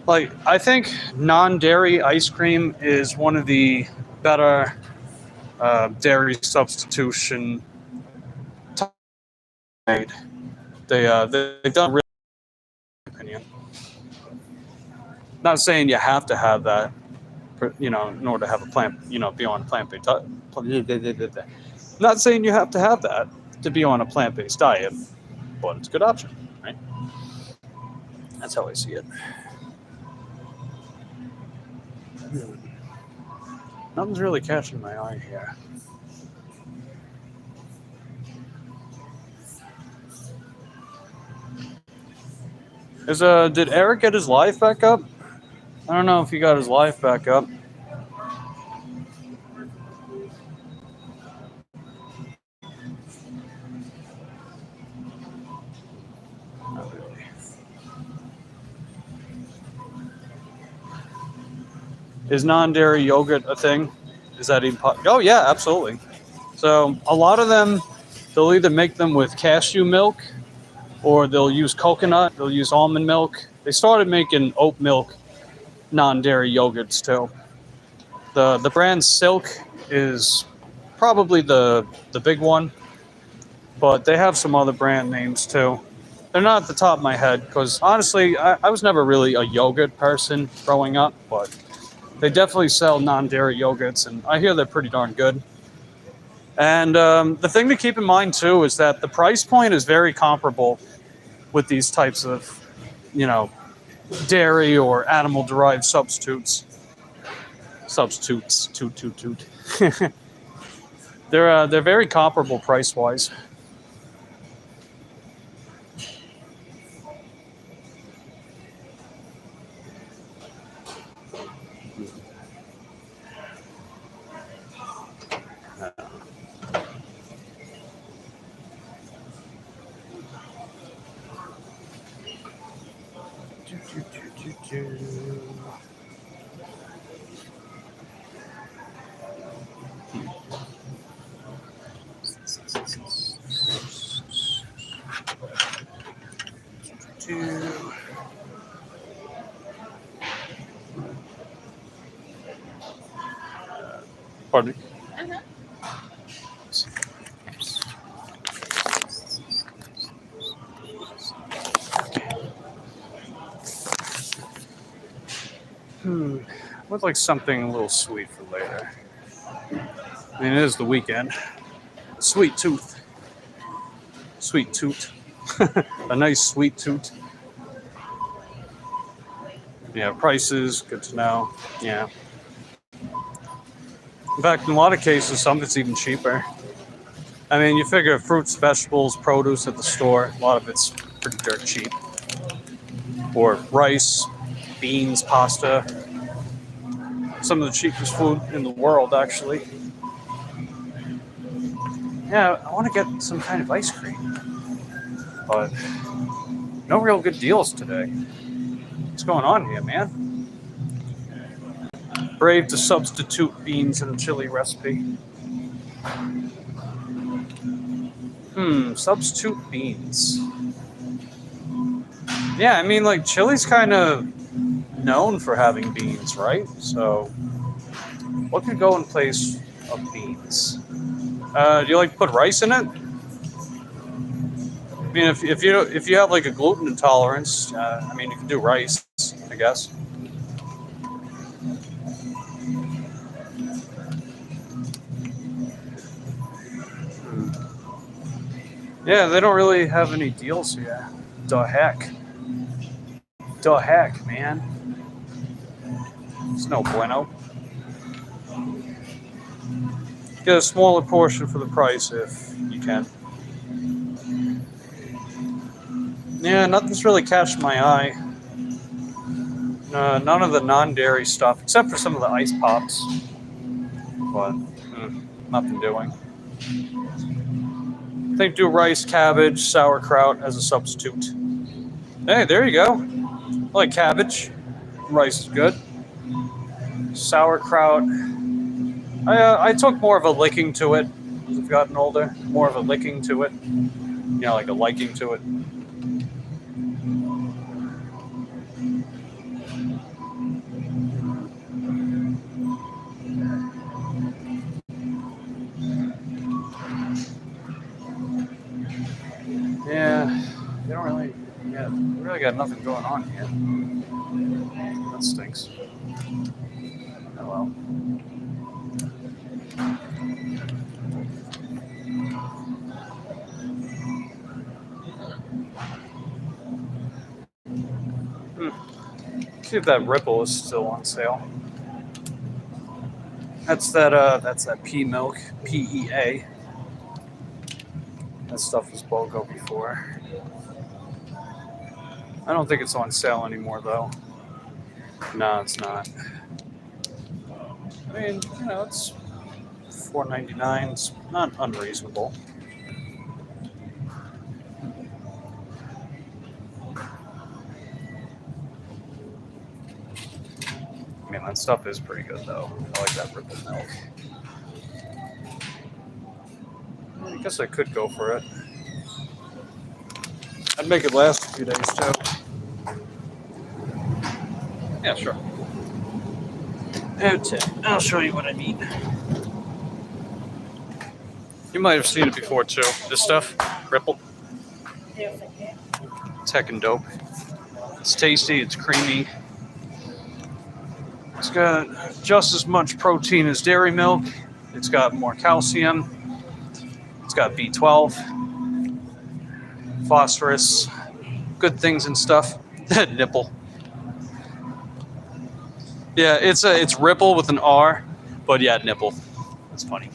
Like, I think non-dairy ice cream is one of the better dairy substitution made. They've done really, in my opinion. Not saying you have to have that, you know, in order to have a plant, you know, be on a plant-based diet. Not saying you have to have that to be on a plant-based diet, but it's a good option, right? That's how I see it. Nothing's really catching my eye here. Did Eric get his live back up? I don't know if he got his live back up. Not really. Is non-dairy yogurt a thing? Is that even Oh yeah, absolutely. So a lot of them, they'll either make them with cashew milk, or they'll use coconut, they'll use almond milk. They started making oat milk non-dairy yogurts too. The brand Silk is probably the big one, but they have some other brand names too. They're not at the top of my head because honestly, I was never really a yogurt person growing up, but they definitely sell non-dairy yogurts, and I hear they're pretty darn good. And the thing to keep in mind too is that the price point is very comparable with these types of, you know, dairy or animal-derived substitutes. Toot. They're very comparable price-wise. Pardon me. Would like something a little sweet for later. I mean, it is the weekend. Sweet tooth. Sweet toot. A nice sweet toot. Yeah, prices, good to know. Yeah. In fact, in a lot of cases, some of it's even cheaper. I mean, you figure fruits, vegetables, produce at the store, a lot of it's pretty dirt cheap. Or rice, beans, pasta. Some of the cheapest food in the world, actually. Yeah, I want to get some kind of ice cream. But no real good deals today. What's going on here, man? Brave to substitute beans in a chili recipe. Substitute beans. Yeah, I mean, like, chili's kind of known for having beans, right? So, what could go in place of beans? Do you like to put rice in it? I mean, if you have like a gluten intolerance, I mean, you can do rice. guess. Yeah, they don't really have any deals here. The heck? The heck, man? It's no bueno. Get a smaller portion for the price if you can. Yeah, nothing's really catched my eye. None of the non-dairy stuff, except for some of the ice pops. But nothing doing. I think do rice, cabbage, sauerkraut as a substitute. Hey, there you go. I like cabbage. Rice is good. Sauerkraut. I took more of a licking to it as I've gotten older. More of a licking to it. You know, like a liking to it. Yeah, they don't really. Yeah, we really got nothing going on here. That stinks. Oh well. See if that Ripple is still on sale. That's that pea milk, PEA. That stuff was BOGO before. I don't think it's on sale anymore though. No, it's not. I mean, you know, it's $4.99. It's not unreasonable. I mean, that stuff is pretty good though. I like that Ripple milk. I guess I could go for it. I'd make it last a few days too. Yeah, sure. Okay, I'll show you what I mean. You might have seen it before too. This stuff, Ripple. It's heckin' dope. It's tasty, it's creamy. It's got just as much protein as dairy milk. It's got more calcium. It's got B12, phosphorus, good things and stuff. That nipple. Yeah, it's Ripple with an R, but yeah, nipple. That's funny.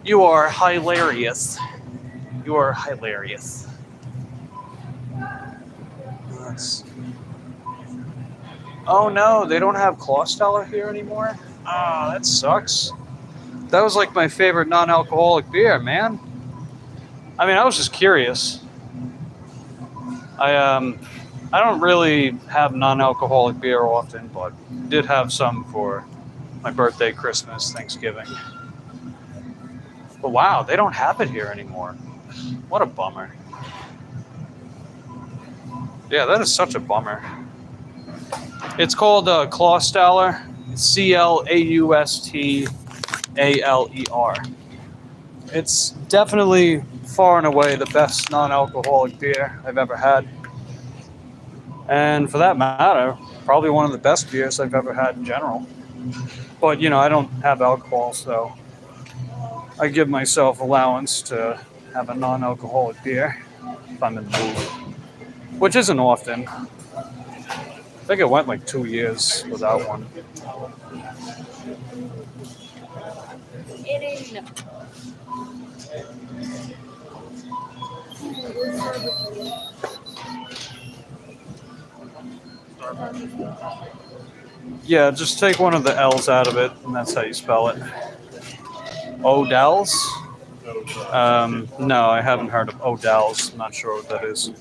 You are hilarious. You are hilarious. Oh no, they don't have Clawsteller here anymore? Ah, that sucks. That was like my favorite non-alcoholic beer, man. I mean, I was just curious. I don't really have non-alcoholic beer often, but did have some for my birthday, Christmas, Thanksgiving. But wow, they don't have it here anymore. What a bummer. Yeah, that is such a bummer. It's called Clawsteller. CLAUSTALER. It's definitely far and away the best non-alcoholic beer I've ever had. And for that matter, probably one of the best beers I've ever had in general. But, you know, I don't have alcohol, so I give myself allowance to have a non-alcoholic beer if I'm in the mood, which isn't often. I think it went like 2 years without one. Yeah, just take one of the L's out of it, and that's how you spell it. Odell's? No, I haven't heard of Odell's. I'm not sure what that is.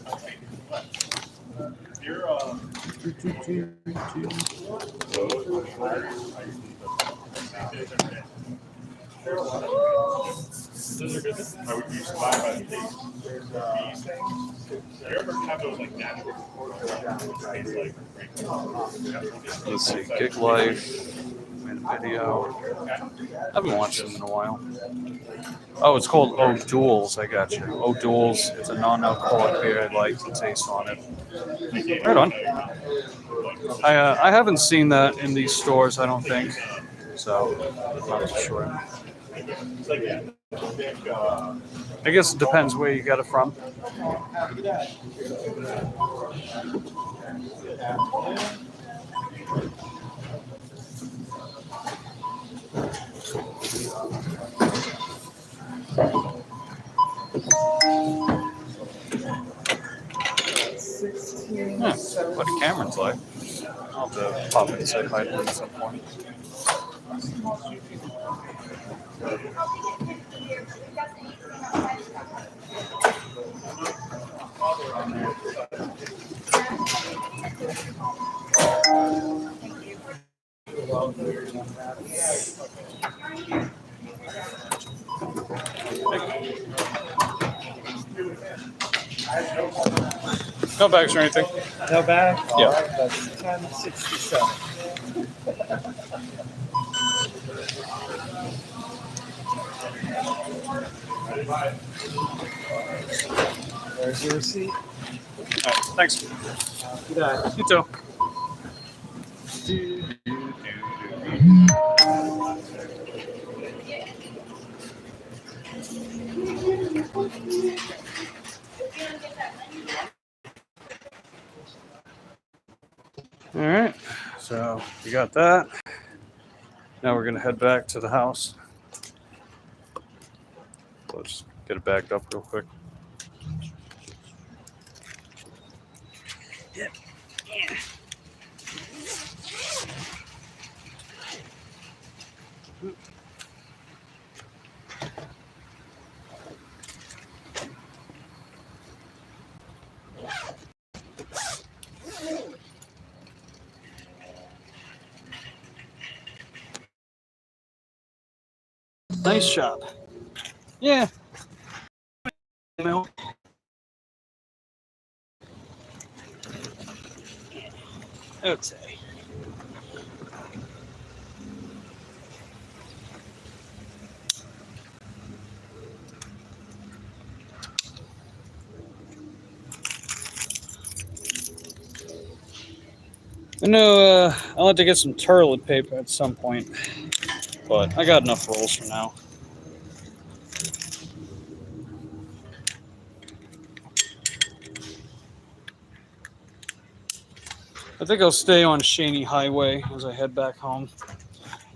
Those are good. I would use 5 by the case. These things. You ever have those like natural? Let's see, Gig Life, made a video. I haven't watched them in a while. Oh, it's called O'Doul's. I got you. O'Doul's. It's a non-alcoholic beer. I like the taste on it. Right on. I haven't seen that in these stores, I don't think. So, I'm not too sure. I guess it depends where you get it from. Yeah, what a Cameron's like. I'll have to pop in and say hi to him at some point. No bags or anything. No bag? Yeah. All right, that's 1067. There's your receipt. All right, thanks. Good day. You too. All right, so you got that. Now we're gonna head back to the house. Let's get it backed up real quick. Yep. Yeah. Nice shop. Yeah. Okay. I know I'll have to get some toilet paper at some point, but I got enough rolls for now. I think I'll stay on Shaney Highway as I head back home.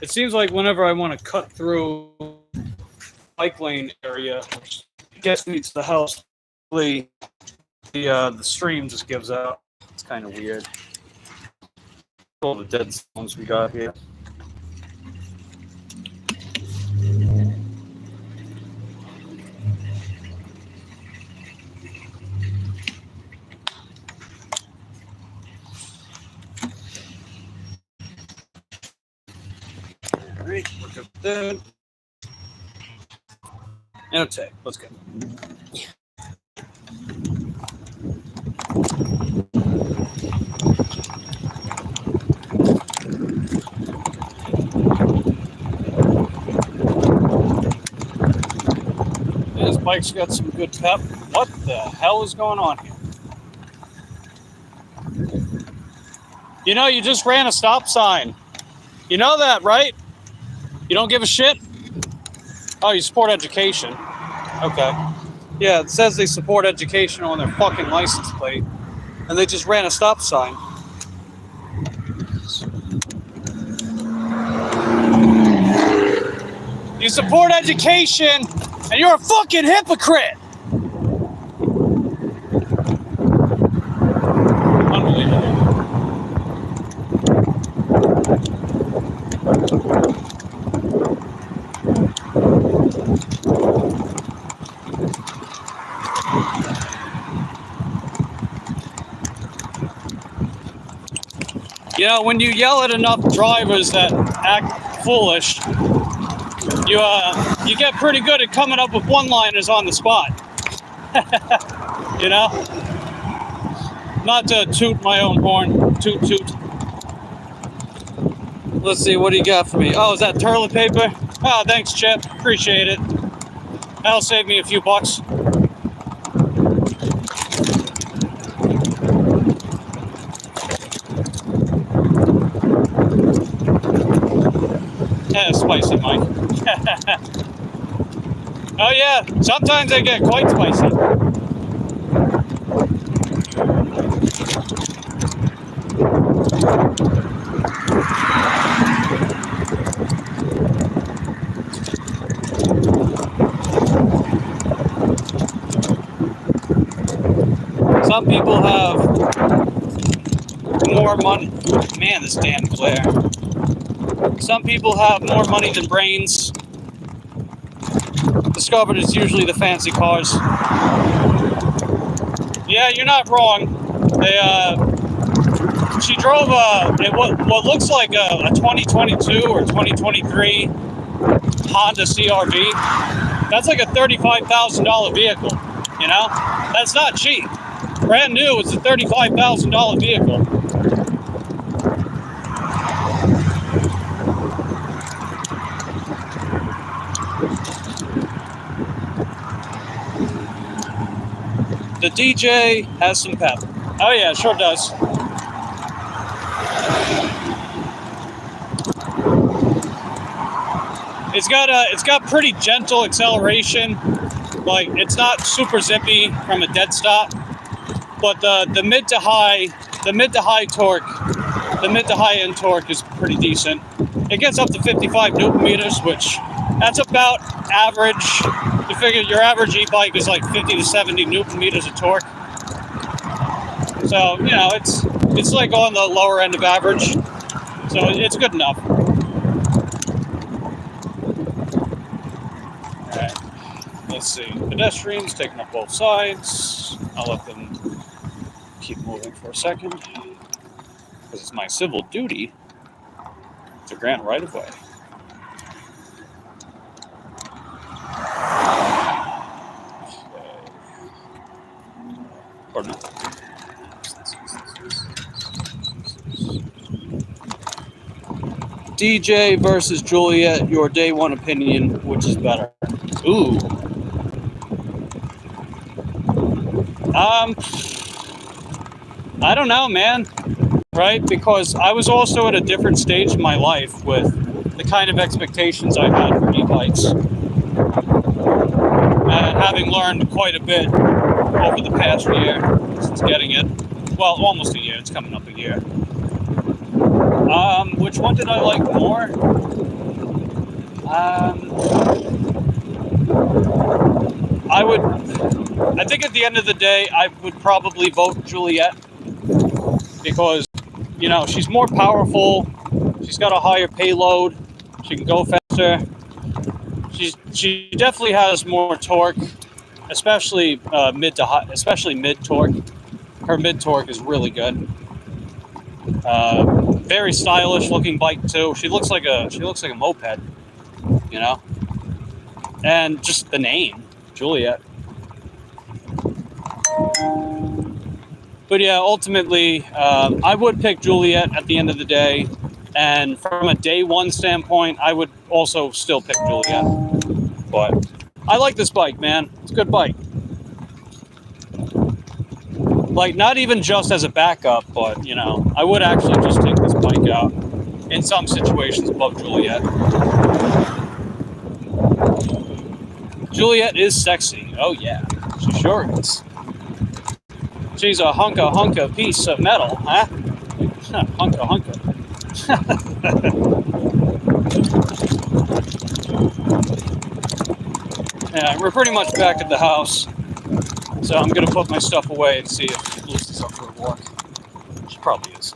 It seems like whenever I want to cut through bike lane area, which gets me to the house, the stream just gives out. It's kind of weird. All the dead zones we got here. All right, look at that. Okay, let's go. This bike's got some good pep. What the hell is going on here? You know, you just ran a stop sign. You know that, right? You don't give a shit? Oh, you support education. Okay. Yeah, it says they support education on their fucking license plate. And they just ran a stop sign. You support education, and you're a fucking hypocrite! Unbelievable. You know, when you yell at enough drivers that act foolish, you get pretty good at coming up with one-liners on the spot. You know? Not to toot my own horn. Toot, toot. Let's see, what do you got for me? Oh, is that toilet paper? Oh, thanks, Chip. Appreciate it. That'll save me a few bucks. Yeah, spicy, Mike. Oh, yeah. Sometimes they get quite spicy. Some people have more money. Man, this damn glare. Some people have more money than brains. Discovered it's usually the fancy cars. Yeah, you're not wrong. She drove what looks like a 2022 or 2023 Honda CRV. That's like a $35,000 vehicle. You know, that's not cheap. Brand new, it's a $35,000 vehicle. The DJ has some pep. Oh yeah, it sure does. It's got pretty gentle acceleration. Like, it's not super zippy from a dead stop, but the mid to high torque, the mid to high end torque is pretty decent. It gets up to 55 Newton meters, which that's about average. You figure your average e-bike is like 50 to 70 Newton meters of torque. So, you know, it's like on the lower end of average. So it's good enough. Alright. Let's see. Pedestrians taking up both sides. I'll let them keep moving for a second. Because it's my civil duty to grant right of way. Or no. DJ versus Juliet, your day one opinion, which is better? Ooh. I don't know, man. Right? Because I was also at a different stage in my life with the kind of expectations I had for e-bikes. And having learned quite a bit over the past year since getting it. Well, almost a year. It's coming up a year. Which one did I like more? I think at the end of the day, I would probably vote Juliet because, you know, she's more powerful. She's got a higher payload. She can go faster. She definitely has more torque, especially mid torque. Her mid torque is really good. Very stylish looking bike too. She looks like a moped, you know. And just the name, Juliet. But yeah, ultimately, I would pick Juliet at the end of the day. And from a day one standpoint, I would also still pick Juliet. But I like this bike, man. It's a good bike. Like, not even just as a backup, but, you know, I would actually just take this bike out in some situations above Juliet. Juliet is sexy. Oh, yeah. She sure is. She's a hunka piece of metal, huh? hunka. Yeah, we're pretty much back at the house. So I'm going to put my stuff away and see if Lucy's up for a walk. She probably is.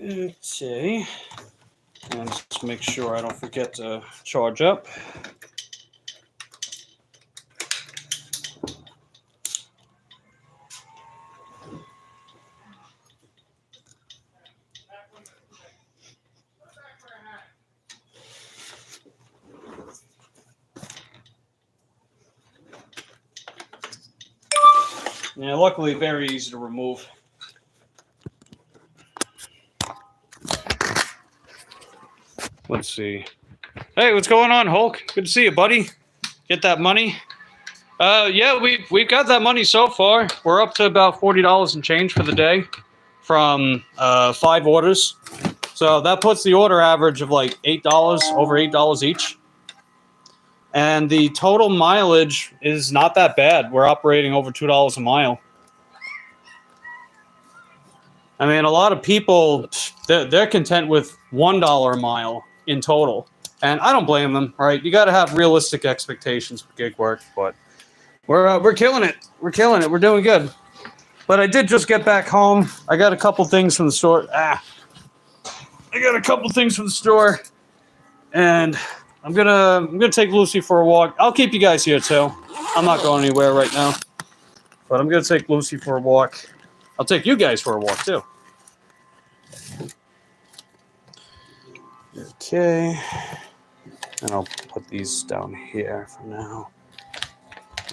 Okay. And just make sure I don't forget to charge up. Yeah, luckily very easy to remove. Let's see. Hey, what's going on, Hulk? Good to see you, buddy. Get that money. Yeah, we've got that money so far. We're up to about $40 and change for the day from 5 orders. So that puts the order average of like $8, over $8 each. And the total mileage is not that bad. We're operating over $2 a mile. I mean, a lot of people, they're content with $1 a mile in total. And I don't blame them, right? You got to have realistic expectations for gig work, but we're killing it. We're killing it. We're doing good. But I did just get back home. I got a couple things from the store. I got a couple things from the store, and I'm gonna take Lucy for a walk. I'll keep you guys here too. I'm not going anywhere right now, but I'm gonna take Lucy for a walk. I'll take you guys for a walk too. Okay, and I'll put these down here for now.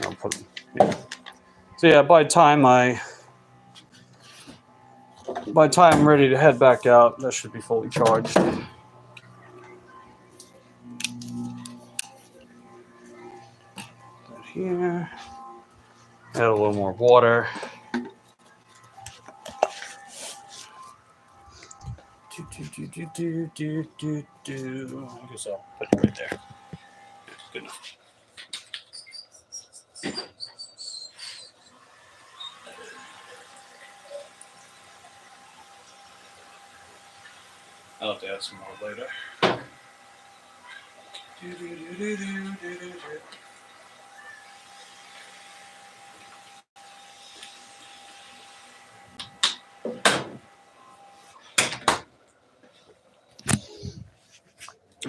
I'll put them. Yeah. So yeah, by the time I'm ready to head back out, that should be fully charged. Here, add a little more water. I guess I'll put it right there. Good enough. I'll have to add some more later.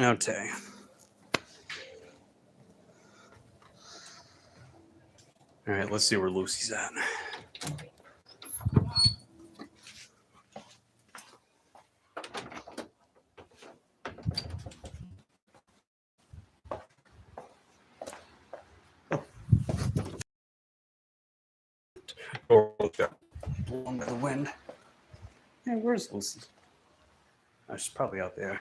Okay. All right, let's see where Lucy's at. Along the wind. Hey, where's Lucy? Oh, she's probably out there.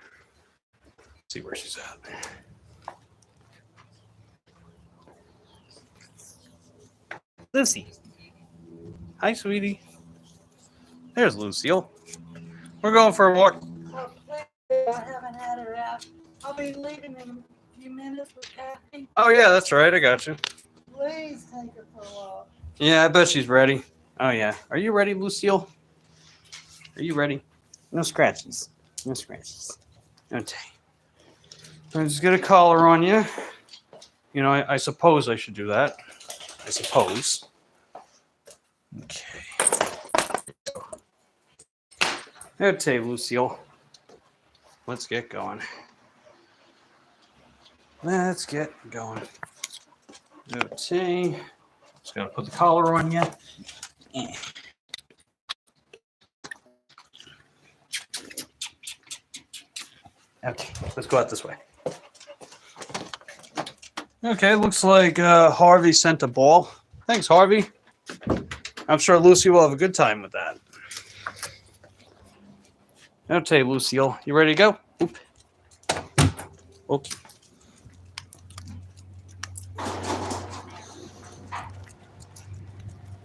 Let's see where she's at. Lucy. Hi, sweetie. There's Lucille. We're going for a walk. Oh, please, I haven't had her out. I'll be leaving in a few minutes with Kathy. Oh, yeah, that's right. I got you. Please take her for a walk. Yeah, I bet she's ready. Oh, yeah. Are you ready, Lucille? Are you ready? No scratches. No scratches. Okay. I'm just going to collar on you. You know, I suppose I should do that. I suppose. Okay. Okay, Lucille. Let's get going. Let's get going. Okay. Just got to put the collar on you. Okay, let's go out this way. Okay, looks like Harvey sent a ball. Thanks, Harvey. I'm sure Lucy will have a good time with that. Okay, Lucille, you ready to go? Oop. Okay.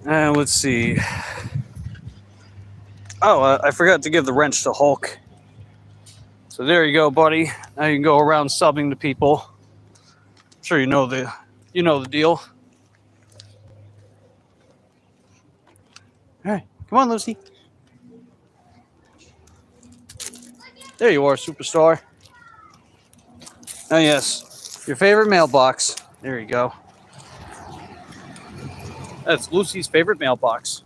Let's see. Oh, I forgot to give the wrench to Hulk. So there you go, buddy. Now you can go around subbing to people. I'm sure you know the deal. All right, come on, Lucy. There you are, superstar. Oh yes, your favorite mailbox. There you go. That's Lucy's favorite mailbox.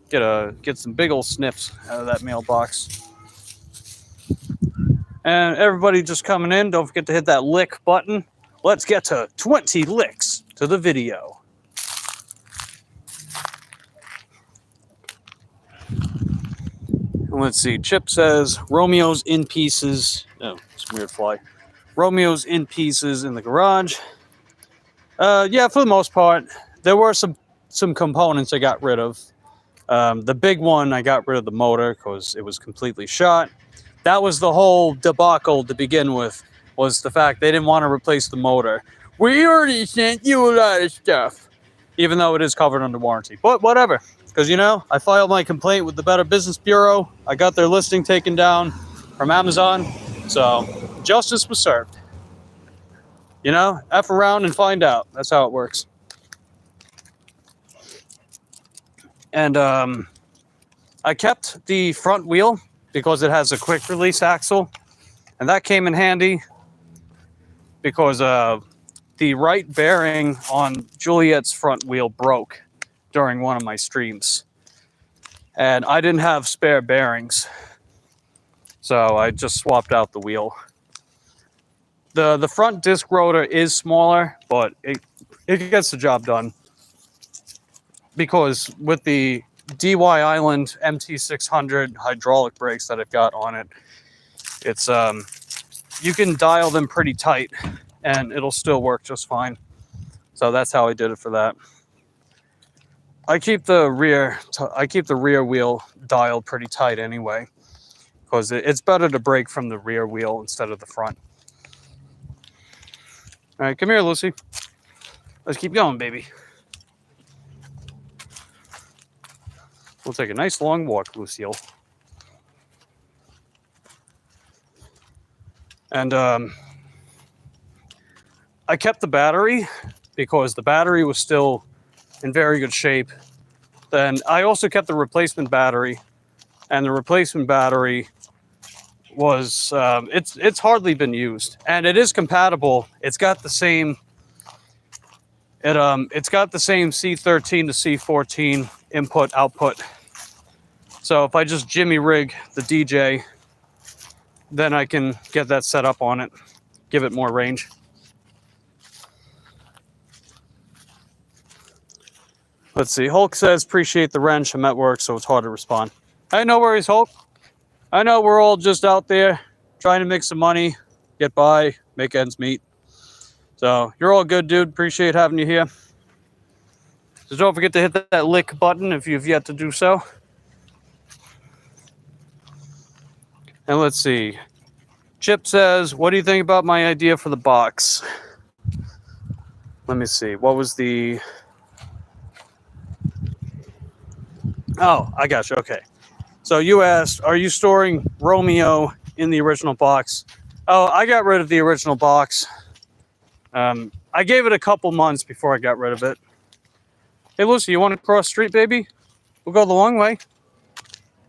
Get some big old sniffs out of that mailbox. And everybody just coming in, don't forget to hit that lick button. Let's get to 20 licks to the video. And let's see, Chip says Romeo's in pieces. Oh, it's a weird fly. Romeo's in pieces in the garage. Yeah, for the most part. There were some components I got rid of. The big one, I got rid of the motor because it was completely shot. That was the whole debacle to begin with, was the fact they didn't want to replace the motor. We already sent you a lot of stuff, even though it is covered under warranty. But whatever, because, you know, I filed my complaint with the Better Business Bureau. I got their listing taken down from Amazon, so justice was served. You know, F around and find out. That's how it works. And I kept the front wheel because it has a quick release axle, and that came in handy because the right bearing on Juliet's front wheel broke during one of my streams, and I didn't have spare bearings, so I just swapped out the wheel. The front disc rotor is smaller, but it gets the job done, because with the DY Island MT600 hydraulic brakes that I've got on it, it's you can dial them pretty tight and it'll still work just fine. So that's how I did it for that. I keep the rear wheel dialed pretty tight anyway, because it's better to brake from the rear wheel instead of the front. All right, come here, Lucy. Let's keep going, baby. We'll take a nice long walk, Lucille. And I kept the battery because the battery was still in very good shape. Then I also kept the replacement battery, and the replacement battery was it's hardly been used, and it is compatible. It's got the same it's got the same C13 to C14 input output. So if I just jimmy rig the DJ, then I can get that set up on it, give it more range. Let's see. Hulk says, appreciate the wrench. I'm at work, so it's hard to respond. Hey, no worries, Hulk. I know we're all just out there trying to make some money, get by, make ends meet. So you're all good, dude. Appreciate having you here. So don't forget to hit that like button if you've yet to do so. And let's see. Chip says, what do you think about my idea for the box? Let me see. What was the... Oh, I got you. Okay. So you asked, are you storing Romeo in the original box? Oh, I got rid of the original box. I gave it a couple months before I got rid of it. Hey, Lucy, you want to cross the street, baby? We'll go the long way.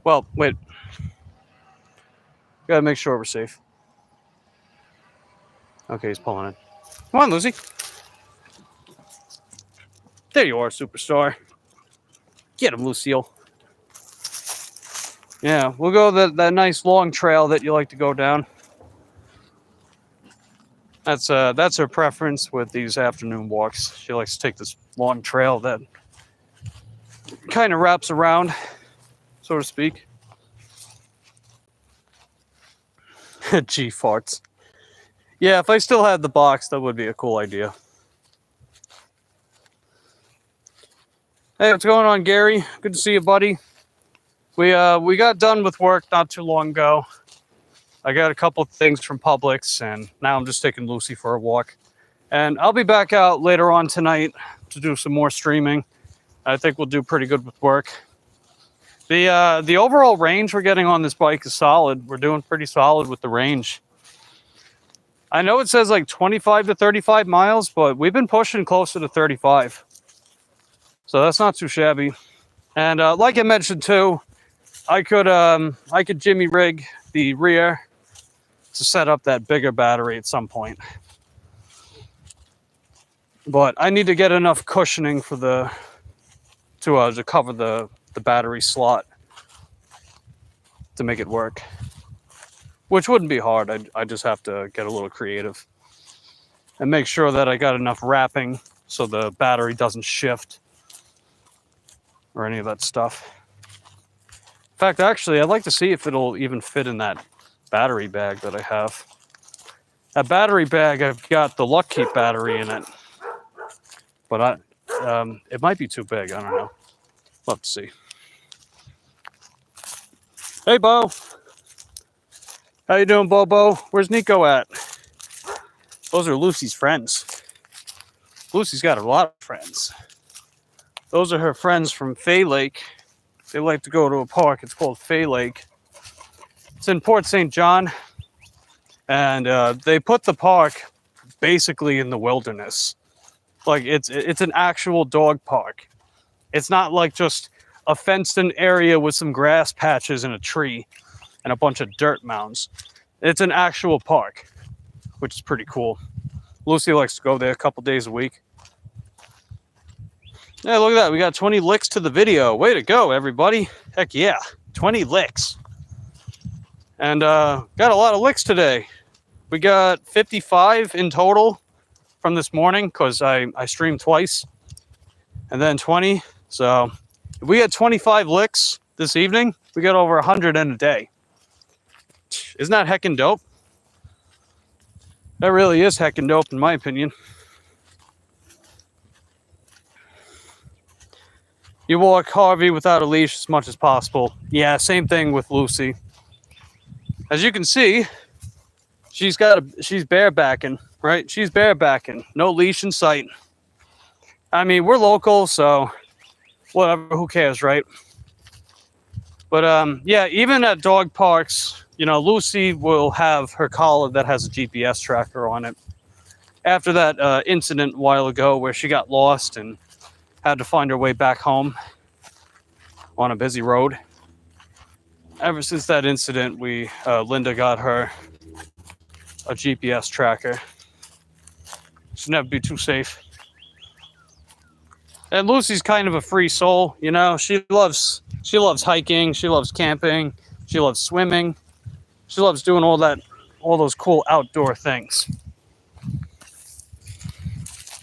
Well, wait. Gotta make sure we're safe. Okay, he's pulling in. Come on, Lucy. There you are, superstar. Get him, Lucille. Yeah, we'll go that nice long trail that you like to go down. That's her preference with these afternoon walks. She likes to take this long trail that kind of wraps around, so to speak. Gee, farts. Yeah, if I still had the box, that would be a cool idea. Hey, what's going on, Gary? Good to see you, buddy. We got done with work not too long ago. I got a couple of things from Publix, and now I'm just taking Lucy for a walk. And I'll be back out later on tonight to do some more streaming. I think we'll do pretty good with work. The overall range we're getting on this bike is solid. We're doing pretty solid with the range. I know it says like 25 to 35 miles, but we've been pushing closer to 35. So that's not too shabby. And like I mentioned too, I could jimmy rig the rear to set up that bigger battery at some point. But I need to get enough cushioning for to cover the battery slot to make it work. Which wouldn't be hard. I just have to get a little creative and make sure that I got enough wrapping so the battery doesn't shift or any of that stuff. In fact, actually, I'd like to see if it'll even fit in that battery bag that I have. That battery bag, I've got the Luck Keep battery in it. but it might be too big. I don't know. We'll have to see. Hey, Bo. How you doing, Bobo? Where's Nico at? Those are Lucy's friends. Lucy's got a lot of friends. Those are her friends from Fay Lake. They like to go to a park. It's called Fay Lake. It's in Port St. John. And they put the park basically in the wilderness. Like it's an actual dog park. It's not like just a fenced-in area with some grass patches and a tree and a bunch of dirt mounds. It's an actual park, which is pretty cool. Lucy likes to go there a couple days a week. Yeah, look at that. We got 20 licks to the video. Way to go, everybody. Heck yeah. 20 licks. And got a lot of licks today. We got 55 in total from this morning because I streamed twice. And then 20. So if we had 25 licks this evening, we got over 100 in a day. Isn't that heckin' dope? That really is heckin' dope in my opinion. You walk Harvey without a leash as much as possible. Yeah, same thing with Lucy. As you can see, she's barebacking, right? She's barebacking. No leash in sight. I mean, we're local, so whatever, who cares, right? But yeah, even at dog parks, you know, Lucy will have her collar that has a GPS tracker on it. After that incident a while ago where she got lost and had to find her way back home on a busy road. Ever since that incident, Linda got her a GPS tracker. Should never be too safe. And Lucy's kind of a free soul, you know. She loves hiking, she loves camping, she loves swimming. She loves doing all those cool outdoor things.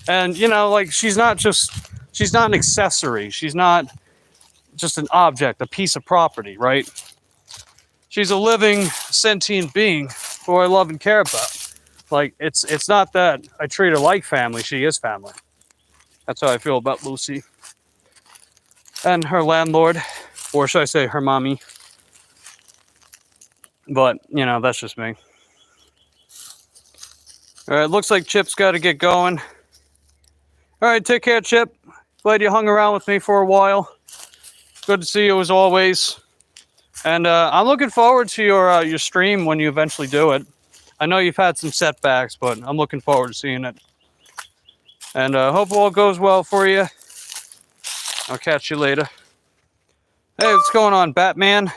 And you know, like she's not an accessory. She's not just an object, a piece of property, right? She's a living, sentient being who I love and care about. Like, it's not that I treat her like family. She is family. That's how I feel about Lucy. And her landlord, or should I say her mommy. But, you know, that's just me. All right, looks like Chip's got to get going. All right, take care, Chip. Glad you hung around with me for a while. Good to see you as always. And I'm looking forward to your stream when you eventually do it. I know you've had some setbacks, but I'm looking forward to seeing it. And hope all goes well for you. I'll catch you later. Hey, what's going on, Batman?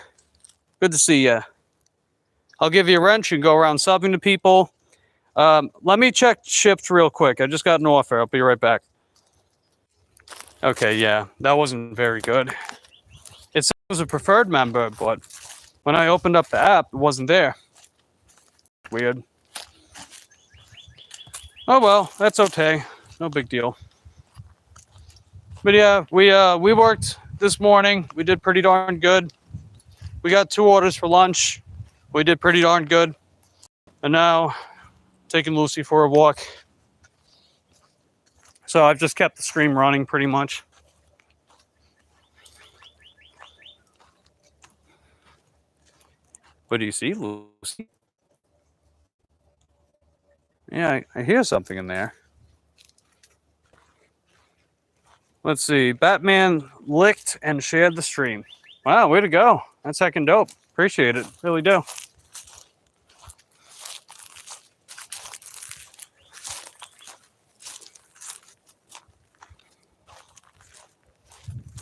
Good to see you. I'll give you a wrench and go around subbing to people. Let me check ships real quick. I just got an offer. I'll be right back. Okay, yeah, that wasn't very good. It said it was a preferred member, but when I opened up the app, it wasn't there. Weird. Oh well, that's okay. No big deal. But yeah, we worked this morning. We did pretty darn good. We got 2 orders for lunch. We did pretty darn good. And now, taking Lucy for a walk. So I've just kept the stream running pretty much. What do you see, Lucy? Yeah, I hear something in there. Let's see. Batman licked and shared the stream. Wow, way to go. That's heckin' dope. Appreciate it. Really do.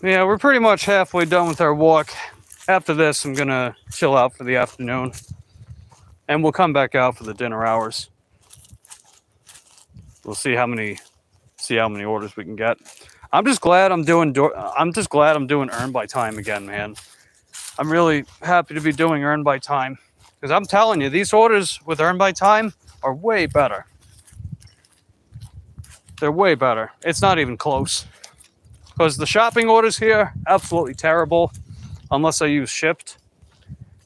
Yeah, we're pretty much halfway done with our walk. After this, I'm going to chill out for the afternoon. And we'll come back out for the dinner hours. We'll see how many orders we can get. I'm just glad I'm doing earn by time again, man. I'm really happy to be doing earn by time because I'm telling you, these orders with earn by time are way better. They're way better. It's not even close. Because the shopping orders here, absolutely terrible, unless I use Shipt.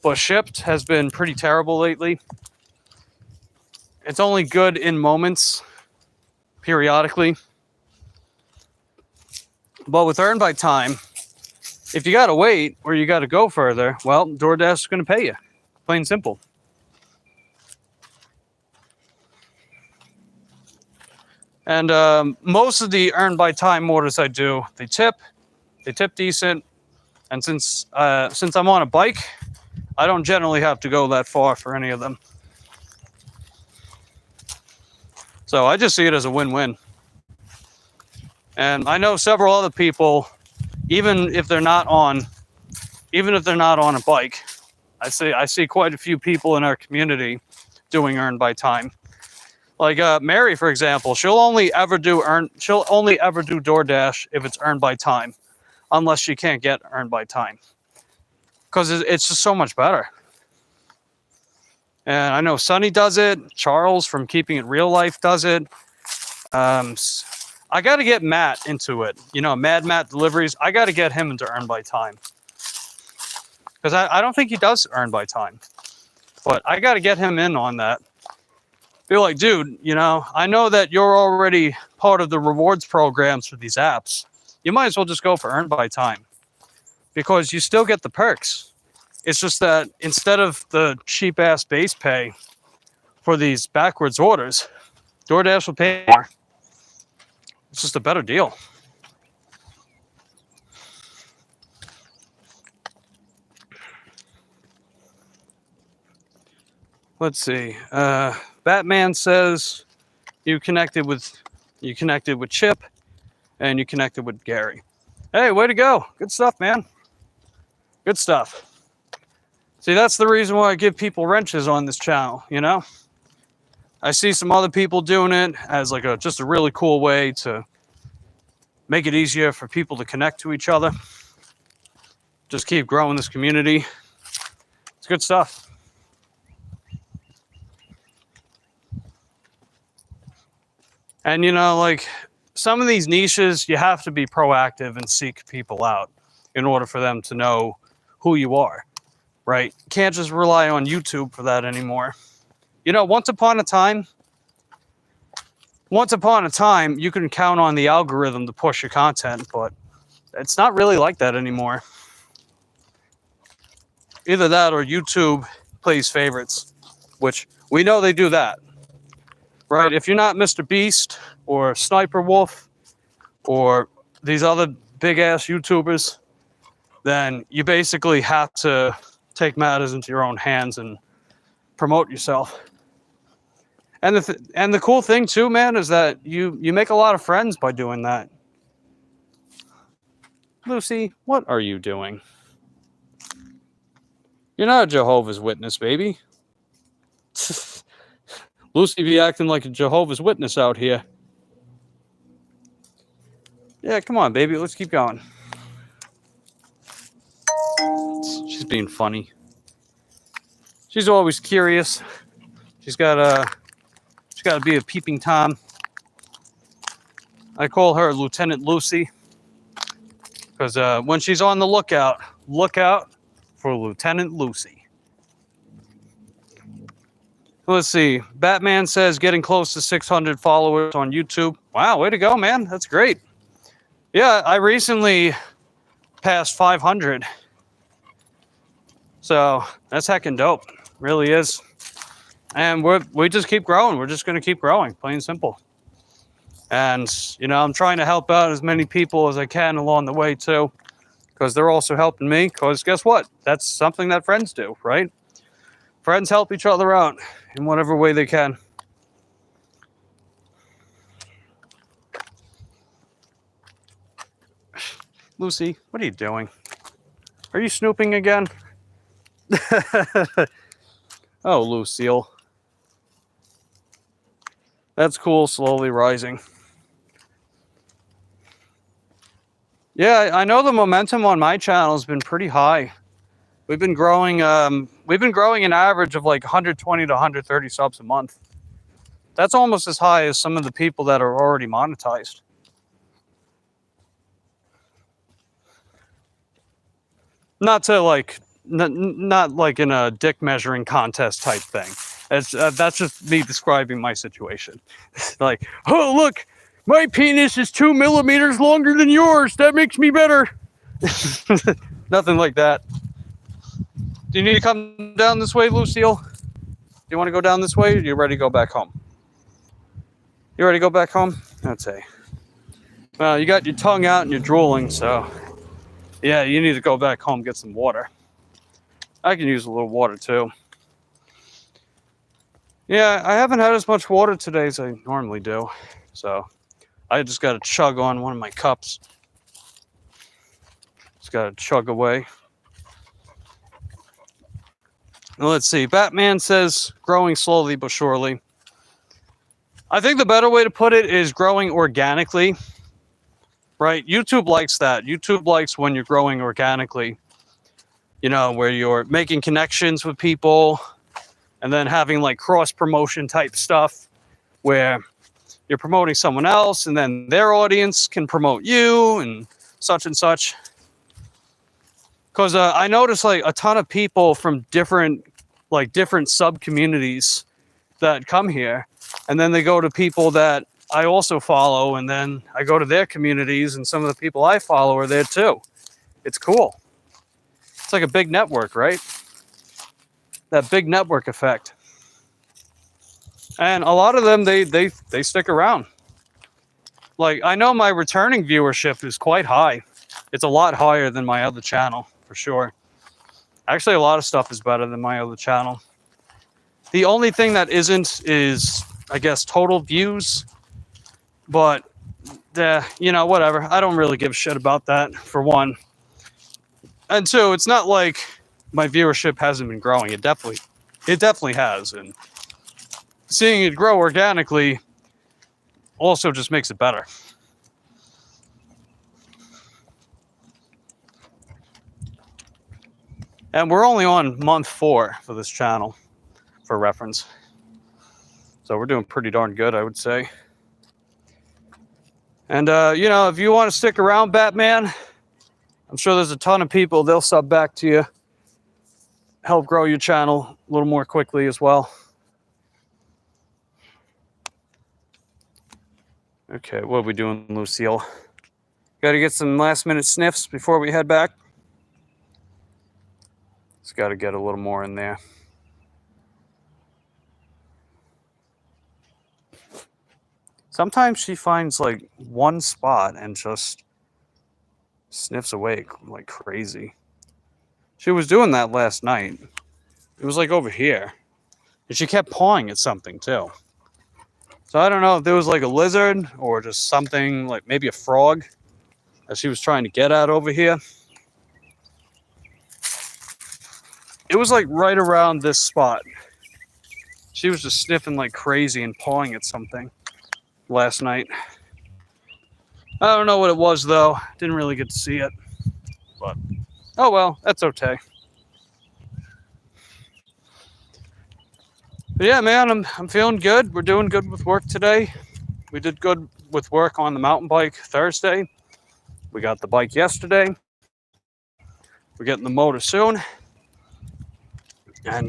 But Shipt has been pretty terrible lately. It's only good in moments, periodically. But with earn by time, if you got to wait or you got to go further, well, DoorDash is going to pay you. Plain and simple. And most of the earn by time orders I do, they tip decent. And since I'm on a bike, I don't generally have to go that far for any of them. So I just see it as a win-win. And I know several other people, even if they're not on a bike, I see quite a few people in our community doing earn by time. Like Mary, for example, she'll only ever do DoorDash if it's earned by time, unless she can't get earned by time, because it's just so much better. And I know Sonny does it. Charles from Keeping It Real Life does it. I got to get Matt into it. You know, Mad Matt Deliveries. I got to get him into earn by time, because I don't think he does earn by time, but I got to get him in on that. Be like, dude, you know, I know that you're already part of the rewards programs for these apps. You might as well just go for earn by time, because you still get the perks. It's just that instead of the cheap ass base pay for these backwards orders, DoorDash will pay more. It's just a better deal. Let's see. Batman says you connected with Chip, and you connected with Gary. Hey, way to go! Good stuff, man. Good stuff. See, that's the reason why I give people wrenches on this channel. You know, I see some other people doing it as like just a really cool way to make it easier for people to connect to each other. Just keep growing this community. It's good stuff. And, you know, like some of these niches, you have to be proactive and seek people out in order for them to know who you are, right? You can't just rely on YouTube for that anymore. You know, once upon a time, you can count on the algorithm to push your content, but it's not really like that anymore. Either that or YouTube plays favorites, which we know they do that. Right, if you're not Mr. Beast or Sniper Wolf or these other big-ass YouTubers, then you basically have to take matters into your own hands and promote yourself. And the cool thing too, man, is that you make a lot of friends by doing that. Lucy, what are you doing? You're not a Jehovah's Witness, baby. Lucy be acting like a Jehovah's Witness out here. Yeah, come on, baby. Let's keep going. She's being funny. She's always curious. She's got to be a peeping Tom. I call her Lieutenant Lucy, because when she's on the lookout, look out for Lieutenant Lucy. Let's see. Batman says getting close to 600 followers on YouTube. Wow, way to go, man. That's great. Yeah, I recently passed 500. So that's heckin' dope. Really is. And we just keep growing. We're just going to keep growing, plain and simple. And, you know, I'm trying to help out as many people as I can along the way, too, because they're also helping me. Because guess what? That's something that friends do, right? Friends help each other out in whatever way they can. Lucy, what are you doing? Are you snooping again? Oh, Lucille. That's cool, slowly rising. Yeah, I know the momentum on my channel has been pretty high. We've been growing an average of like 120 to 130 subs a month. That's almost as high as some of the people that are already monetized. Not to like, not like in a dick measuring contest type thing. It's, that's just me describing my situation. Like, oh, look, My penis is 2 millimeters longer than yours. That makes me better. Nothing like that. Do you need to come down this way, Lucille? Do you want to go down this way, or are you ready to go back home? You ready to go back home? I'd say. Well, you got your tongue out and you're drooling, so yeah, you need to go back home, get some water. I can use a little water too. Yeah, I haven't had as much water today as I normally do, so I just got to chug on one of my cups. Just got to chug away. Now, let's see. Batman says growing slowly but surely. I think the better way to put it is growing organically, right? YouTube likes that. YouTube likes when you're growing organically, you know, where you're making connections with people and then having like cross promotion type stuff where you're promoting someone else and then their audience can promote you and such and such. Because I noticed like a ton of people from different sub communities that come here, and then they go to people that I also follow, and then I go to their communities, and some of the people I follow are there too. It's cool. It's like a big network, right? That big network effect. And a lot of them, they stick around. Like, I know my returning viewership is quite high. It's a lot higher than my other channel, for sure. Actually, a lot of stuff is better than my other channel. The only thing that isn't is, I guess, total views. But, you know, whatever. I don't really give a shit about that, for one. And two, it's not like my viewership hasn't been growing. It definitely has. And seeing it grow organically also just makes it better. And we're only on month 4 for this channel, for reference. So we're doing pretty darn good, I would say. And, you know, if you want to stick around, Batman, I'm sure there's a ton of people, they'll sub back to you. Help grow your channel a little more quickly as well. Okay, what are we doing, Lucille? Got to get some last minute sniffs before we head back. Just got to get a little more in there. Sometimes she finds like one spot and just sniffs away like crazy. She was doing that last night. It was like over here. And she kept pawing at something too. So I don't know if there was like a lizard or just something like maybe a frog that she was trying to get at over here. It was like right around this spot. She was just sniffing like crazy and pawing at something last night. I don't know what it was though. Didn't really get to see it. But oh well, that's okay. But yeah, man, I'm feeling good. We're doing good with work today. We did good with work on the mountain bike Thursday. We got the bike yesterday. We're getting the motor soon. And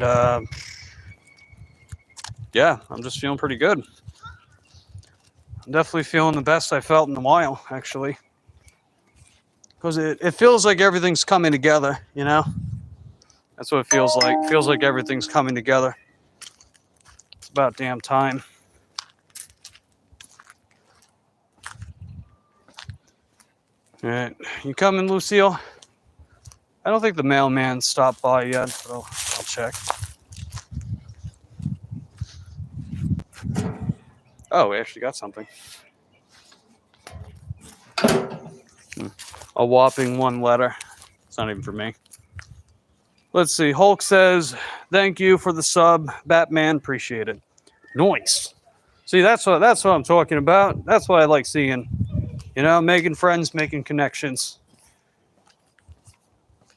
yeah, I'm just feeling pretty good. I'm definitely feeling the best I felt in a while, actually. Because it feels like everything's coming together, you know? That's what it feels like. It feels like everything's coming together. It's about damn time. All right, you coming, Lucille? I don't think the mailman stopped by yet, but I'll check. Oh, we actually got something. A whopping 1 letter. It's not even for me. Let's see. Hulk says, thank you for the sub. Batman, appreciate it. Nice. See, that's what I'm talking about. That's what I like seeing. You know, making friends, making connections.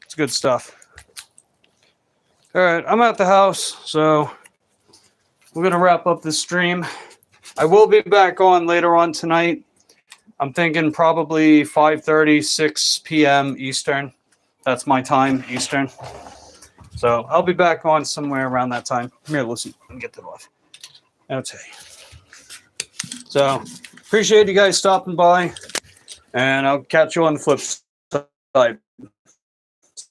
It's good stuff. All right, I'm at the house, so we're going to wrap up this stream. I will be back on later on tonight. I'm thinking probably 5:30, 6 p.m. Eastern. That's my time, Eastern. So I'll be back on somewhere around that time. Come here, Lucy. Let me get that off. Okay. So appreciate you guys stopping by, and I'll catch you on the flip side.